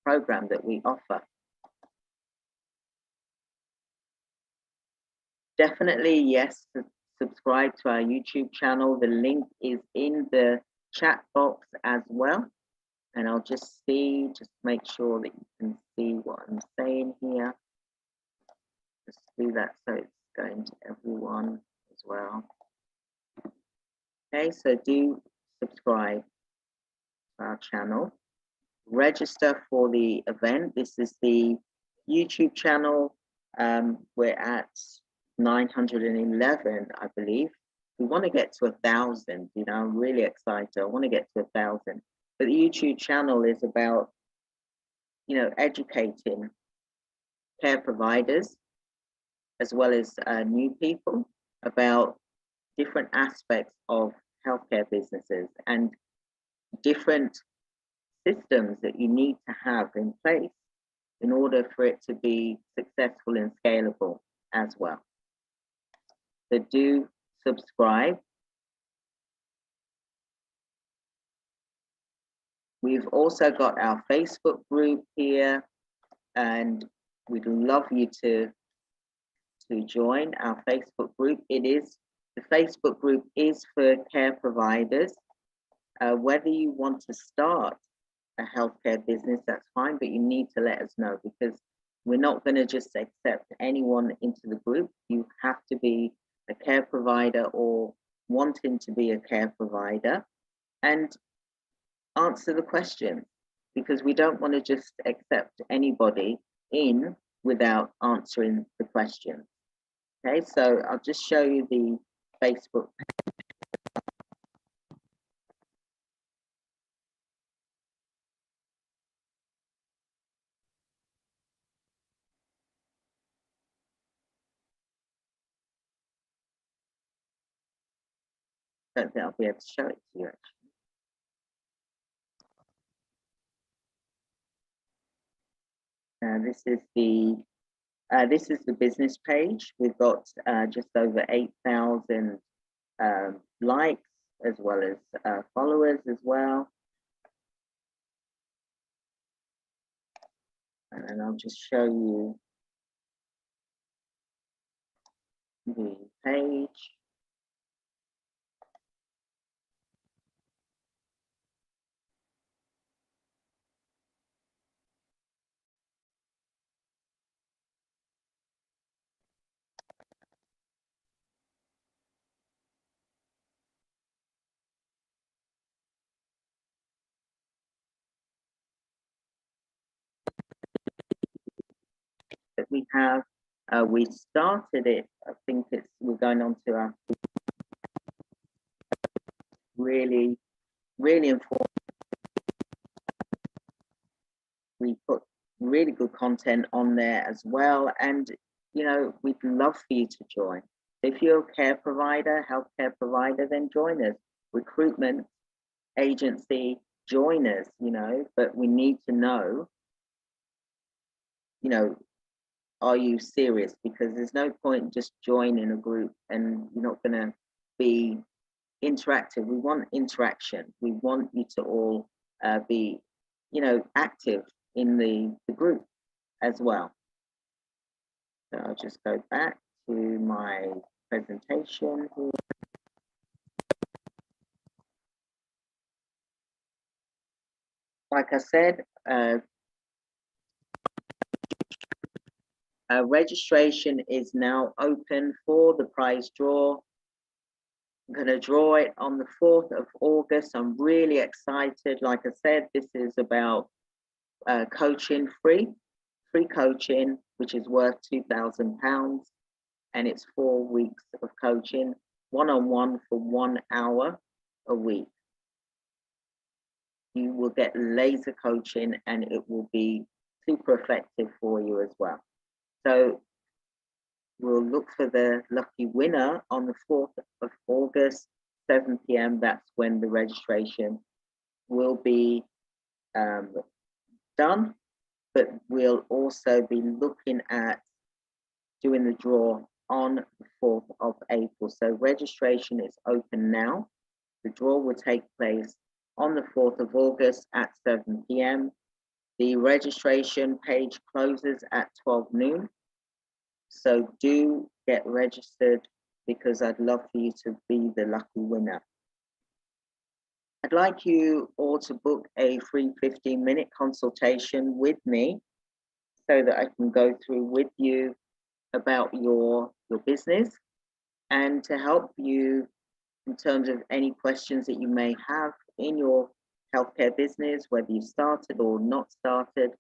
program that we offer. Definitely, yes, subscribe to our YouTube channel. The link is in the chat box as well. And I'll just make sure that you can see what I'm saying here. Just do that so it's going to everyone as well. Okay, so do subscribe to our channel. Register for the event. This is the YouTube channel. We're at 911, I believe. We want to get to 1,000. You know, I'm really excited. I want to get to 1,000. But the YouTube channel is about, you know, educating care providers as well as new people about different aspects of healthcare businesses and different systems that you need to have in place in order for it to be successful and scalable as well. So do subscribe. We've also got our Facebook group here, and we'd love you to join our Facebook group. The Facebook group is for care providers. Whether you want to start a healthcare business, that's fine, but you need to let us know, because we're not going to just accept anyone into the group. You have to be a care provider or wanting to be a care provider and answer the question, because we don't want to just accept anybody in without answering the question. Okay, so I'll just show you the Facebook. I don't think I'll be able to show it to you actually. This is the business page. We've got just over 8,000 likes as well as followers as well. And then I'll just show you the page. That we have, we started it, I think we're going on to our really important. We put really good content on there as well, and you know, we'd love for you to join. If you're a care provider, healthcare provider, then join us. Recruitment agency, join us, you know, but we need to know, you know, are you serious? Because there's no point just joining a group and you're not going to be interactive. We want interaction. We want you to all be, you know, active in the group as well. So I'll just go back to my presentation here. Like I said, registration is now open for the prize draw. I'm going to draw it on the 4th of August. I'm really excited. Like I said, this is about coaching, free coaching, which is worth £2,000. And it's 4 weeks of coaching, one-on-one for 1 hour a week. You will get laser coaching and it will be super effective for you as well. So we'll look for the lucky winner on the 4th of August, 7 p.m. That's when the registration will be done, but we'll also be looking at doing the draw on the 4th of April. So registration is open now. The draw will take place on the 4th of August at 7 p.m. The registration page closes at 12 noon. So do get registered because I'd love for you to be the lucky winner. I'd like you all to book a free 15-minute consultation with me so that I can go through with you about your business and to help you in terms of any questions that you may have in your healthcare business, whether you started or not started.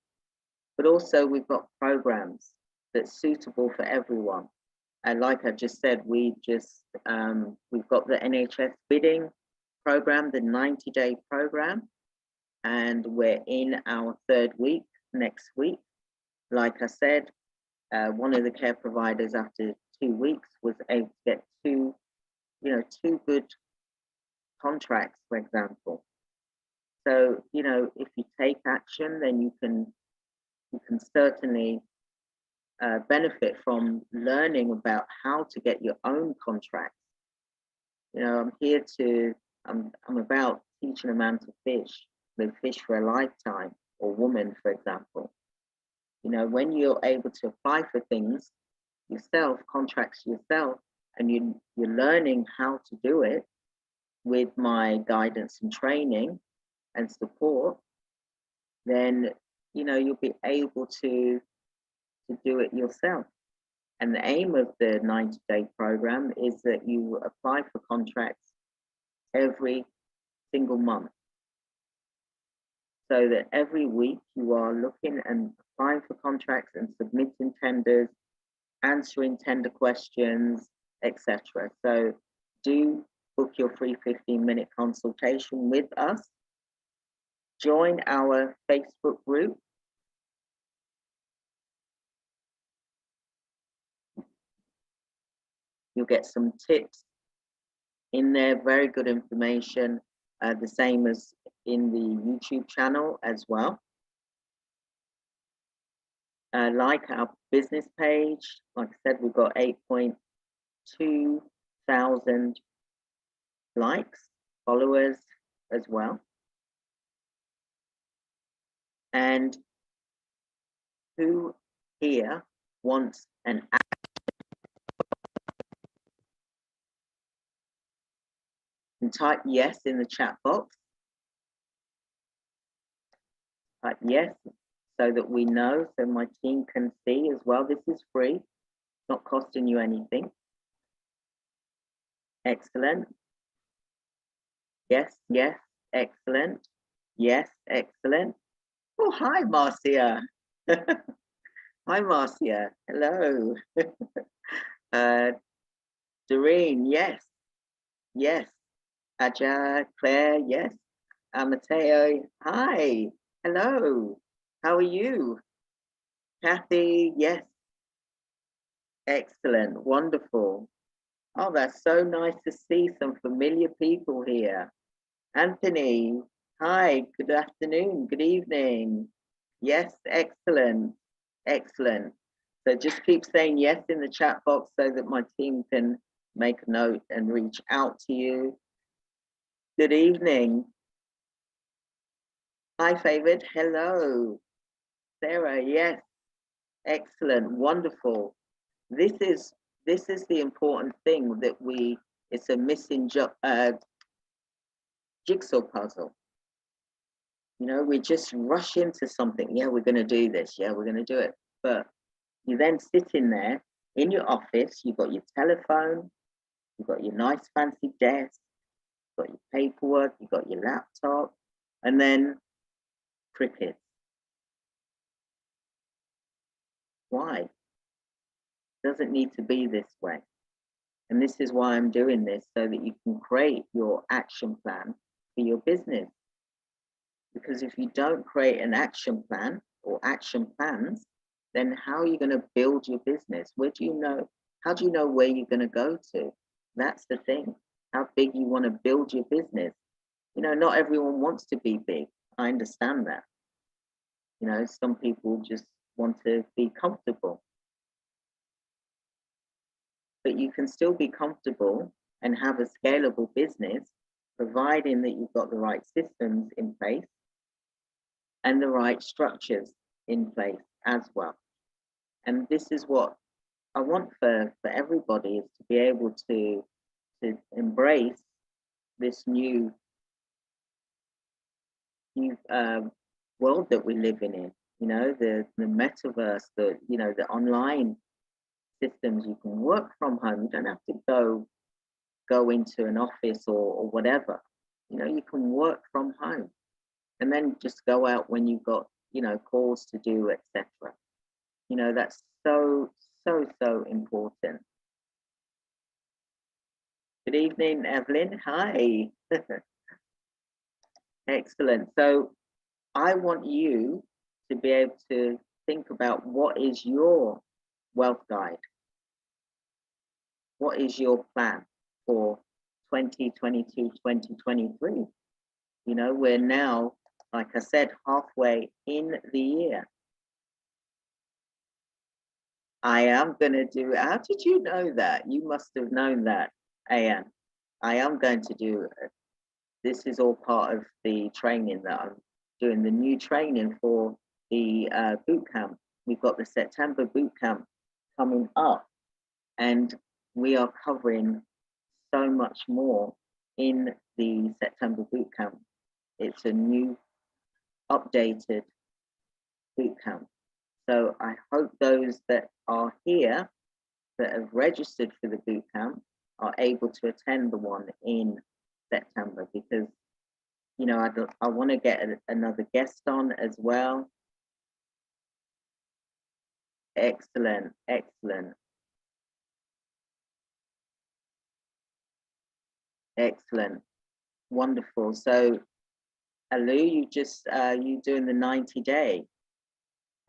But also we've got programs that's suitable for everyone. And like I just said, we've got the NHS bidding program, the 90-day program, and we're in our 3rd week next week. Like I said, one of the care providers after 2 weeks was able to get two good contracts, for example. So, if you take action, then you can certainly benefit from learning about how to get your own contracts. I'm about teaching a man to fish, live fish for a lifetime, or woman, for example. When you're able to apply for things yourself, contracts yourself, and you're learning how to do it with my guidance and training and support, then you'll be able to do it yourself. And the aim of the 90-day program is that you apply for contracts every single month, so that every week you are looking and applying for contracts and submitting tenders, answering tender questions, etc. So do book your free 15-minute consultation with us. Join our Facebook group. You'll get some tips in there, very good information, the same as in the YouTube channel as well. Like our business page, like I said, we've got 8.2 thousand likes, followers as well. And who here wants an app? And type yes in the chat box. Type yes so that we know, so my team can see as well. This is free, not costing you anything. Excellent. Yes, yes, excellent. Yes, excellent. Oh, hi, Marcia. Hi, Marcia. Hello. Doreen, yes. Yes. Aja, Claire, yes. Mateo, hi. Hello. How are you? Kathy, yes. Excellent. Wonderful. Oh, that's so nice to see some familiar people here. Anthony, hi. Good afternoon. Good evening. Yes, excellent. Excellent. So just keep saying yes in the chat box so that my team can make a note and reach out to you. Good evening. Hi, Favored. Hello. Sarah, yes. Excellent. Wonderful. this is the important thing that it's a missing jigsaw puzzle. You know, we just rush into something. Yeah, we're going to do this. Yeah, we're going to do it. But you then sit in there in your office, you've got your telephone, you've got your nice fancy desk, you've got your paperwork, you've got your laptop, and then crickets. Why? It doesn't need to be this way. And this is why I'm doing this, so that you can create your action plan for your business. Because if you don't create an action plan or action plans, then how are you going to build your business? Where do you know? How do you know where you're going to go to? That's the thing. How big you want to build your business. You know, not everyone wants to be big. I understand that. You know, some people just want to be comfortable. But you can still be comfortable and have a scalable business, providing that you've got the right systems in place and the right structures in place as well. And this is what I want for everybody, is to be able to embrace this new world that we're living in. You know, the metaverse, the online systems. You can work from home. You don't have to go into an office or whatever. You know, you can work from home, and then just go out when you've got, you know, calls to do, etc. You know, that's so important. Good evening, Evelyn. Hi. Excellent. So I want you to be able to think about, what is your wealth guide? What is your plan for 2022, 2023? You know, we're now, like I said, halfway in the year. I am going to do, how did you know that? You must have known that, Ayan. I am going to do, this is all part of the training that I'm doing, the new training for the boot camp. We've got the September boot camp coming up, and we are covering so much more in the September boot camp. It's a new updated boot camp. So I hope those that are here that have registered for the boot camp are able to attend the one in September, because, you know, I want to get another guest on as well. Excellent, excellent. Excellent, wonderful. So Alu, you just you doing the 90-day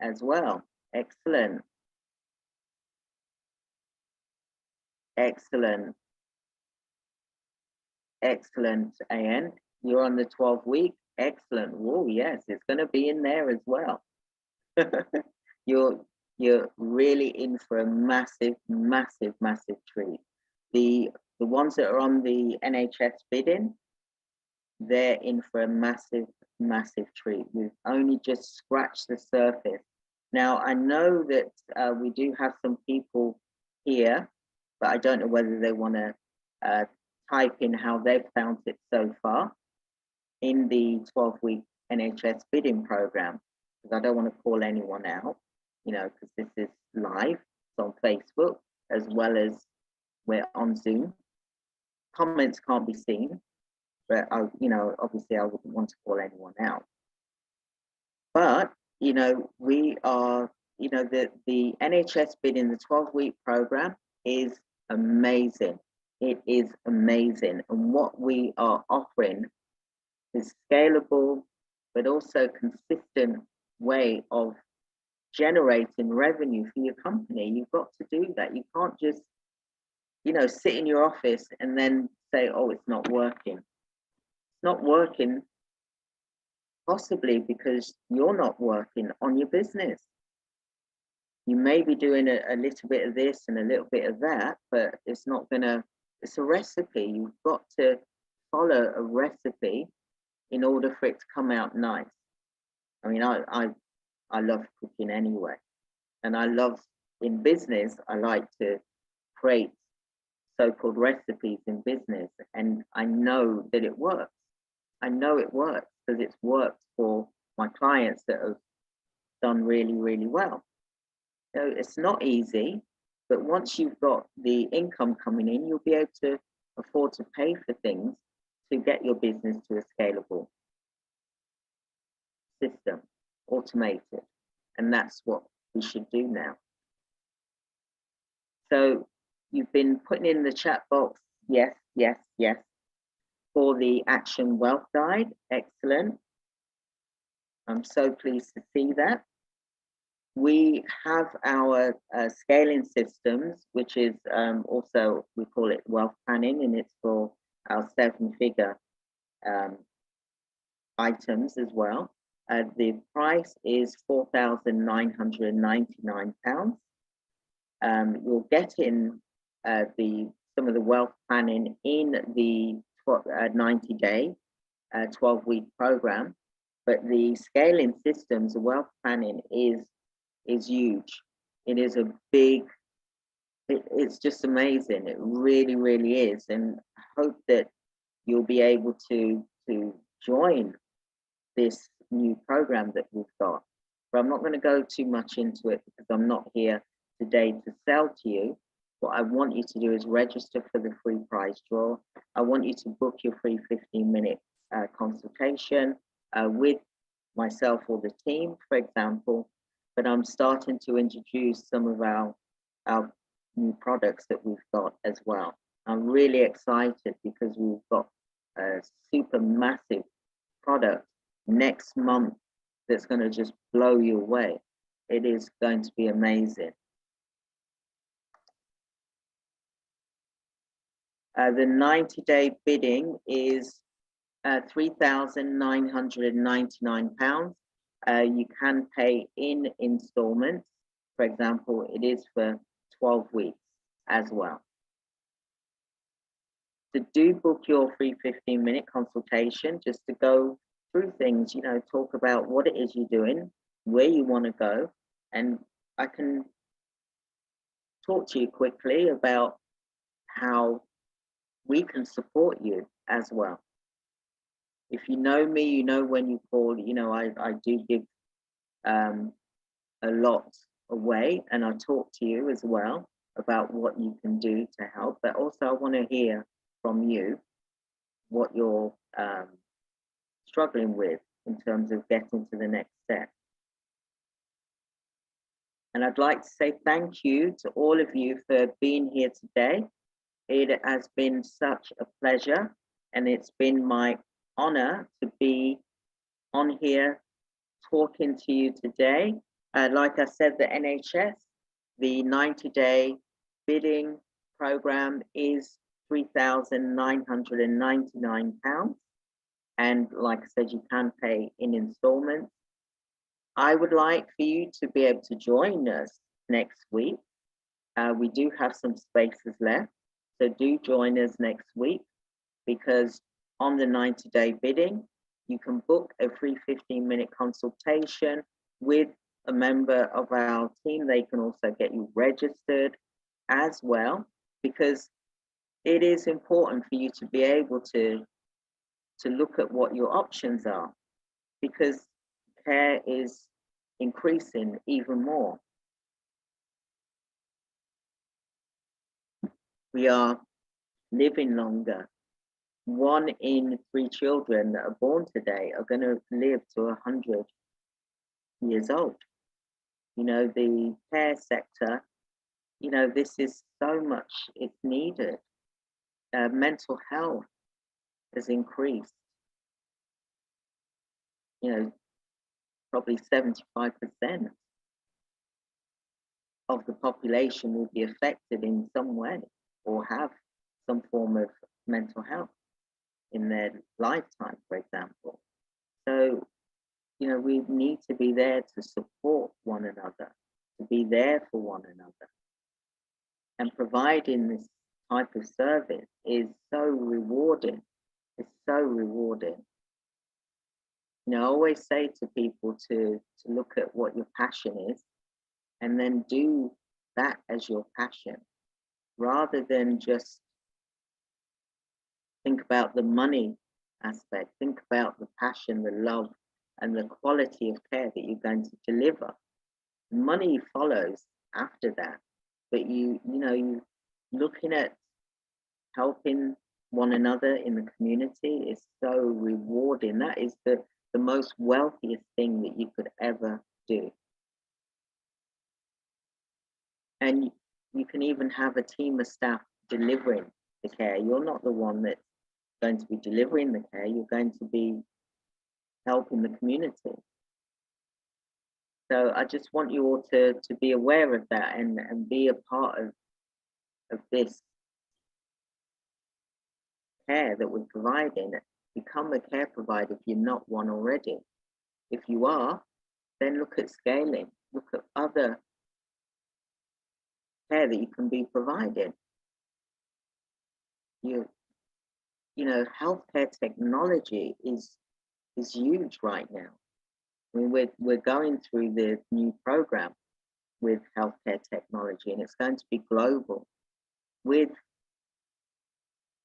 as well. Excellent. Excellent. Excellent, An. You're on the 12-week. Excellent. Oh, yes, it's going to be in there as well. You're really in for a massive treat. The ones that are on the NHS bidding, they're in for a massive treat. We've only just scratched the surface. Now, I know that we do have some people here, but I don't know whether they want to type in how they've found it so far in the 12-week NHS bidding program, because I don't want to call anyone out, you know, because this is live. It's on Facebook, as well as we're on Zoom. Comments can't be seen, but you know, obviously I wouldn't want to call anyone out. But, you know, we are, you know, the NHS bid in the 12-week program is amazing. It is amazing. And what we are offering is scalable, but also consistent way of generating revenue for your company. You've got to do that. You can't just, you know, sit in your office and then say, oh, it's not working. It's not working, possibly because you're not working on your business. You may be doing a little bit of this and a little bit of that, but it's not gonna, it's a recipe. You've got to follow a recipe in order for it to come out nice. I mean, I love cooking anyway, and I love, in business, I like to create so-called recipes in business, and I know that it works. I know it works because it's worked for my clients that have done really, really well. So it's not easy, but once you've got the income coming in, you'll be able to afford to pay for things to get your business to a scalable system, automated. And that's what we should do now. So you've been putting in the chat box, yes, yes, yes, for the Action Wealth Guide. Excellent. I'm so pleased to see that. We have our scaling systems, which is also, we call it wealth planning, and it's for our 7-figure items as well. The price is £4,999. You'll get in some of the wealth planning in the 90-day, 12-week program, but the scaling systems, the wealth planning is huge. It is a big, it's just amazing. It really, really is. And I hope that you'll be able to join this new program that we've got. But I'm not going to go too much into it because I'm not here today to sell to you. What I want you to do is register for the free prize draw. I want you to book your free 15-minute consultation with myself or the team, for example. But I'm starting to introduce some of our new products that we've got as well. I'm really excited because we've got a super massive product next month that's going to just blow you away. It is going to be amazing. The 90-day bidding is £3,999. You can pay in installments. For example, it is for 12 weeks as well. To do book your free 15-minute consultation, just to go through things, you know, talk about what it is you're doing, where you want to go, and I can talk to you quickly about how we can support you as well. If you know me, you know when you call, you know, I do give a lot away, and I talk to you as well about what you can do to help, but also I want to hear from you what you're struggling with in terms of getting to the next step. And I'd like to say thank you to all of you for being here today. It has been such a pleasure, and it's been my honor to be on here talking to you today. Like I said, the NHS, the 90-day bidding program is £3,999. And like I said, you can pay in installments. I would like for you to be able to join us next week. We do have some spaces left, so do join us next week, because on the 90-day bidding, you can book a free 15-minute consultation with a member of our team. They can also get you registered as well, because it is important for you to be able to look at what your options are, because care is increasing even more. We are living longer. 1 in 3 children that are born today are going to live to 100 years old. You know, the care sector, you know, this is so much, it's needed. Mental health has increased. You know, probably 75% of the population will be affected in some way or have some form of mental health in their lifetime, for example. So, you know, we need to be there to support one another, to be there for one another. And providing this type of service is so rewarding. It's so rewarding. You know, I always say to people to look at what your passion is, and then do that as your passion, rather than just think about the money aspect. Think about the passion, the love, and the quality of care that you're going to deliver. Money follows after that, but you looking at helping one another in the community is so rewarding. That is the most wealthiest thing that you could ever do. And you can even have a team of staff delivering the care. You're not the one that's going to be delivering the care, you're going to be helping the community. So I just want you all to be aware of that and be a part of this care that we're providing. Become a care provider if you're not one already. If you are, then look at scaling, look at other care that you can be providing. You know, healthcare technology is huge right now. I mean, we're going through the new program with healthcare technology, and it's going to be global with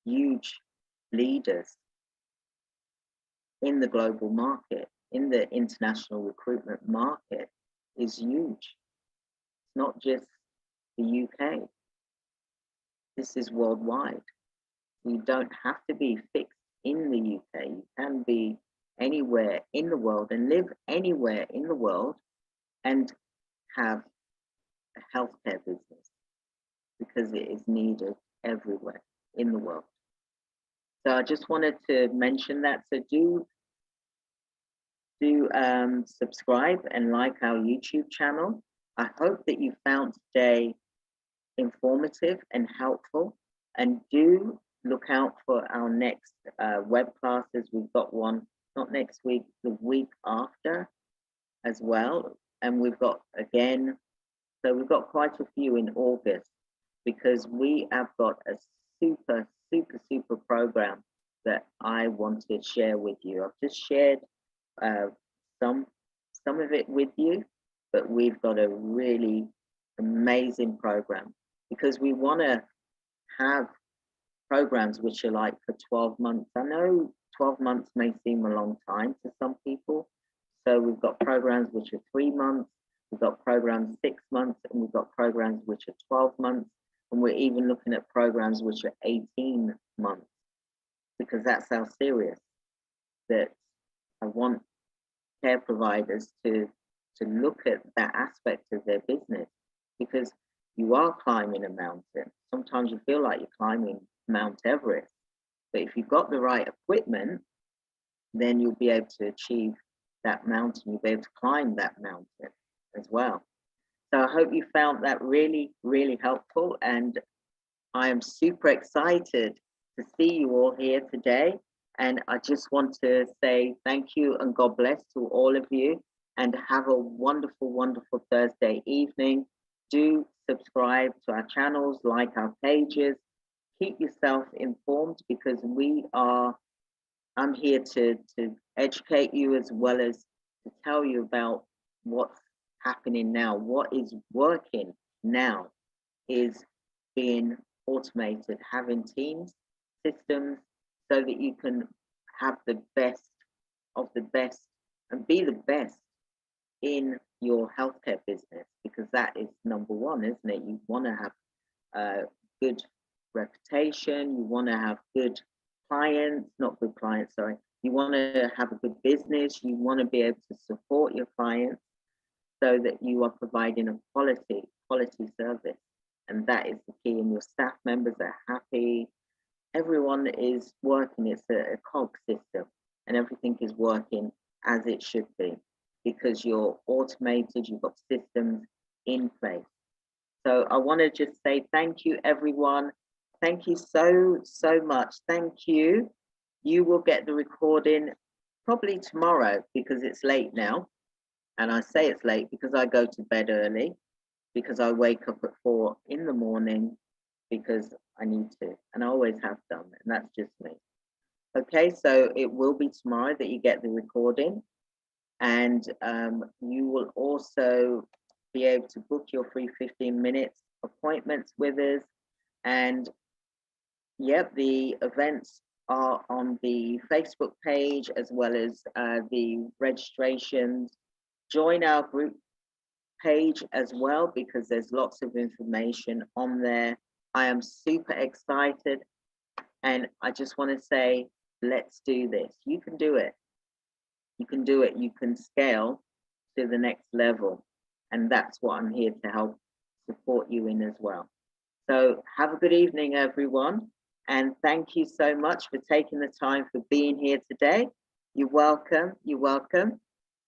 huge leaders in the global market, in the international recruitment market is huge. It's not just the UK. This is worldwide. You don't have to be fixed in the UK. You can be anywhere in the world and live anywhere in the world and have a healthcare business because it is needed everywhere in the world. So I just wanted to mention that. So do subscribe and like our YouTube channel. I hope that you found today informative and helpful, and do look out for our next web classes. We've got one, not next week, the week after as well. And we've got, again, so we've got quite a few in August, because we have got a super program that I want to share with you. I've just shared some of it with you, but we've got a really amazing program, because we want to have programs which are like for 12 months. I know 12 months may seem a long time to some people. So we've got programs which are 3 months, we've got programs 6 months, and we've got programs which are 12 months. And we're even looking at programs which are 18 months, because that's how serious that I want care providers to look at that aspect of their business, because you are climbing a mountain. Sometimes you feel like you're climbing Mount Everest, but if you've got the right equipment, then you'll be able to achieve that mountain. You'll be able to climb that mountain as well. So I hope you found that really helpful, and I am super excited to see you all here today. And I just want to say thank you and God bless to all of you, and have a wonderful Thursday evening. Do subscribe to our channels, like our pages, keep yourself informed, because I'm here to educate you as well as to tell you about what's happening now. What is working now is being automated, having teams, systems, so that you can have the best of the best and be the best in your healthcare business, because that is number one, isn't it? You want to have a good reputation, you want to have good clients, not good clients, sorry. You want to have a good business, you want to be able to support your clients so that you are providing a quality service. And that is the key, and your staff members are happy. Everyone is working, it's a cog system, and everything is working as it should be, because you're automated, you've got systems in place. So I want to just say thank you, everyone. Thank you so much. Thank you. You will get the recording probably tomorrow, because it's late now. And I say it's late because I go to bed early, because I wake up at 4 in the morning, because I need to, and I always have done, and that's just me. Okay, so it will be tomorrow that you get the recording, and you will also be able to book your free 15 minutes appointments with us. And yep, the events are on the Facebook page as well as the registrations. Join our group page as well, because there's lots of information on there. I am super excited, and I just want to say, let's do this. You can do it. You can do it. You can scale to the next level. And that's what I'm here to help support you in as well. So have a good evening, everyone. And thank you so much for taking the time for being here today. You're welcome. You're welcome.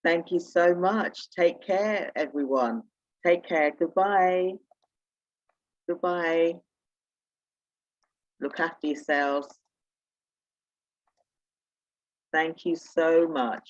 Thank you so much. Take care, everyone. Take care. Goodbye. Goodbye. Look after yourselves. Thank you so much.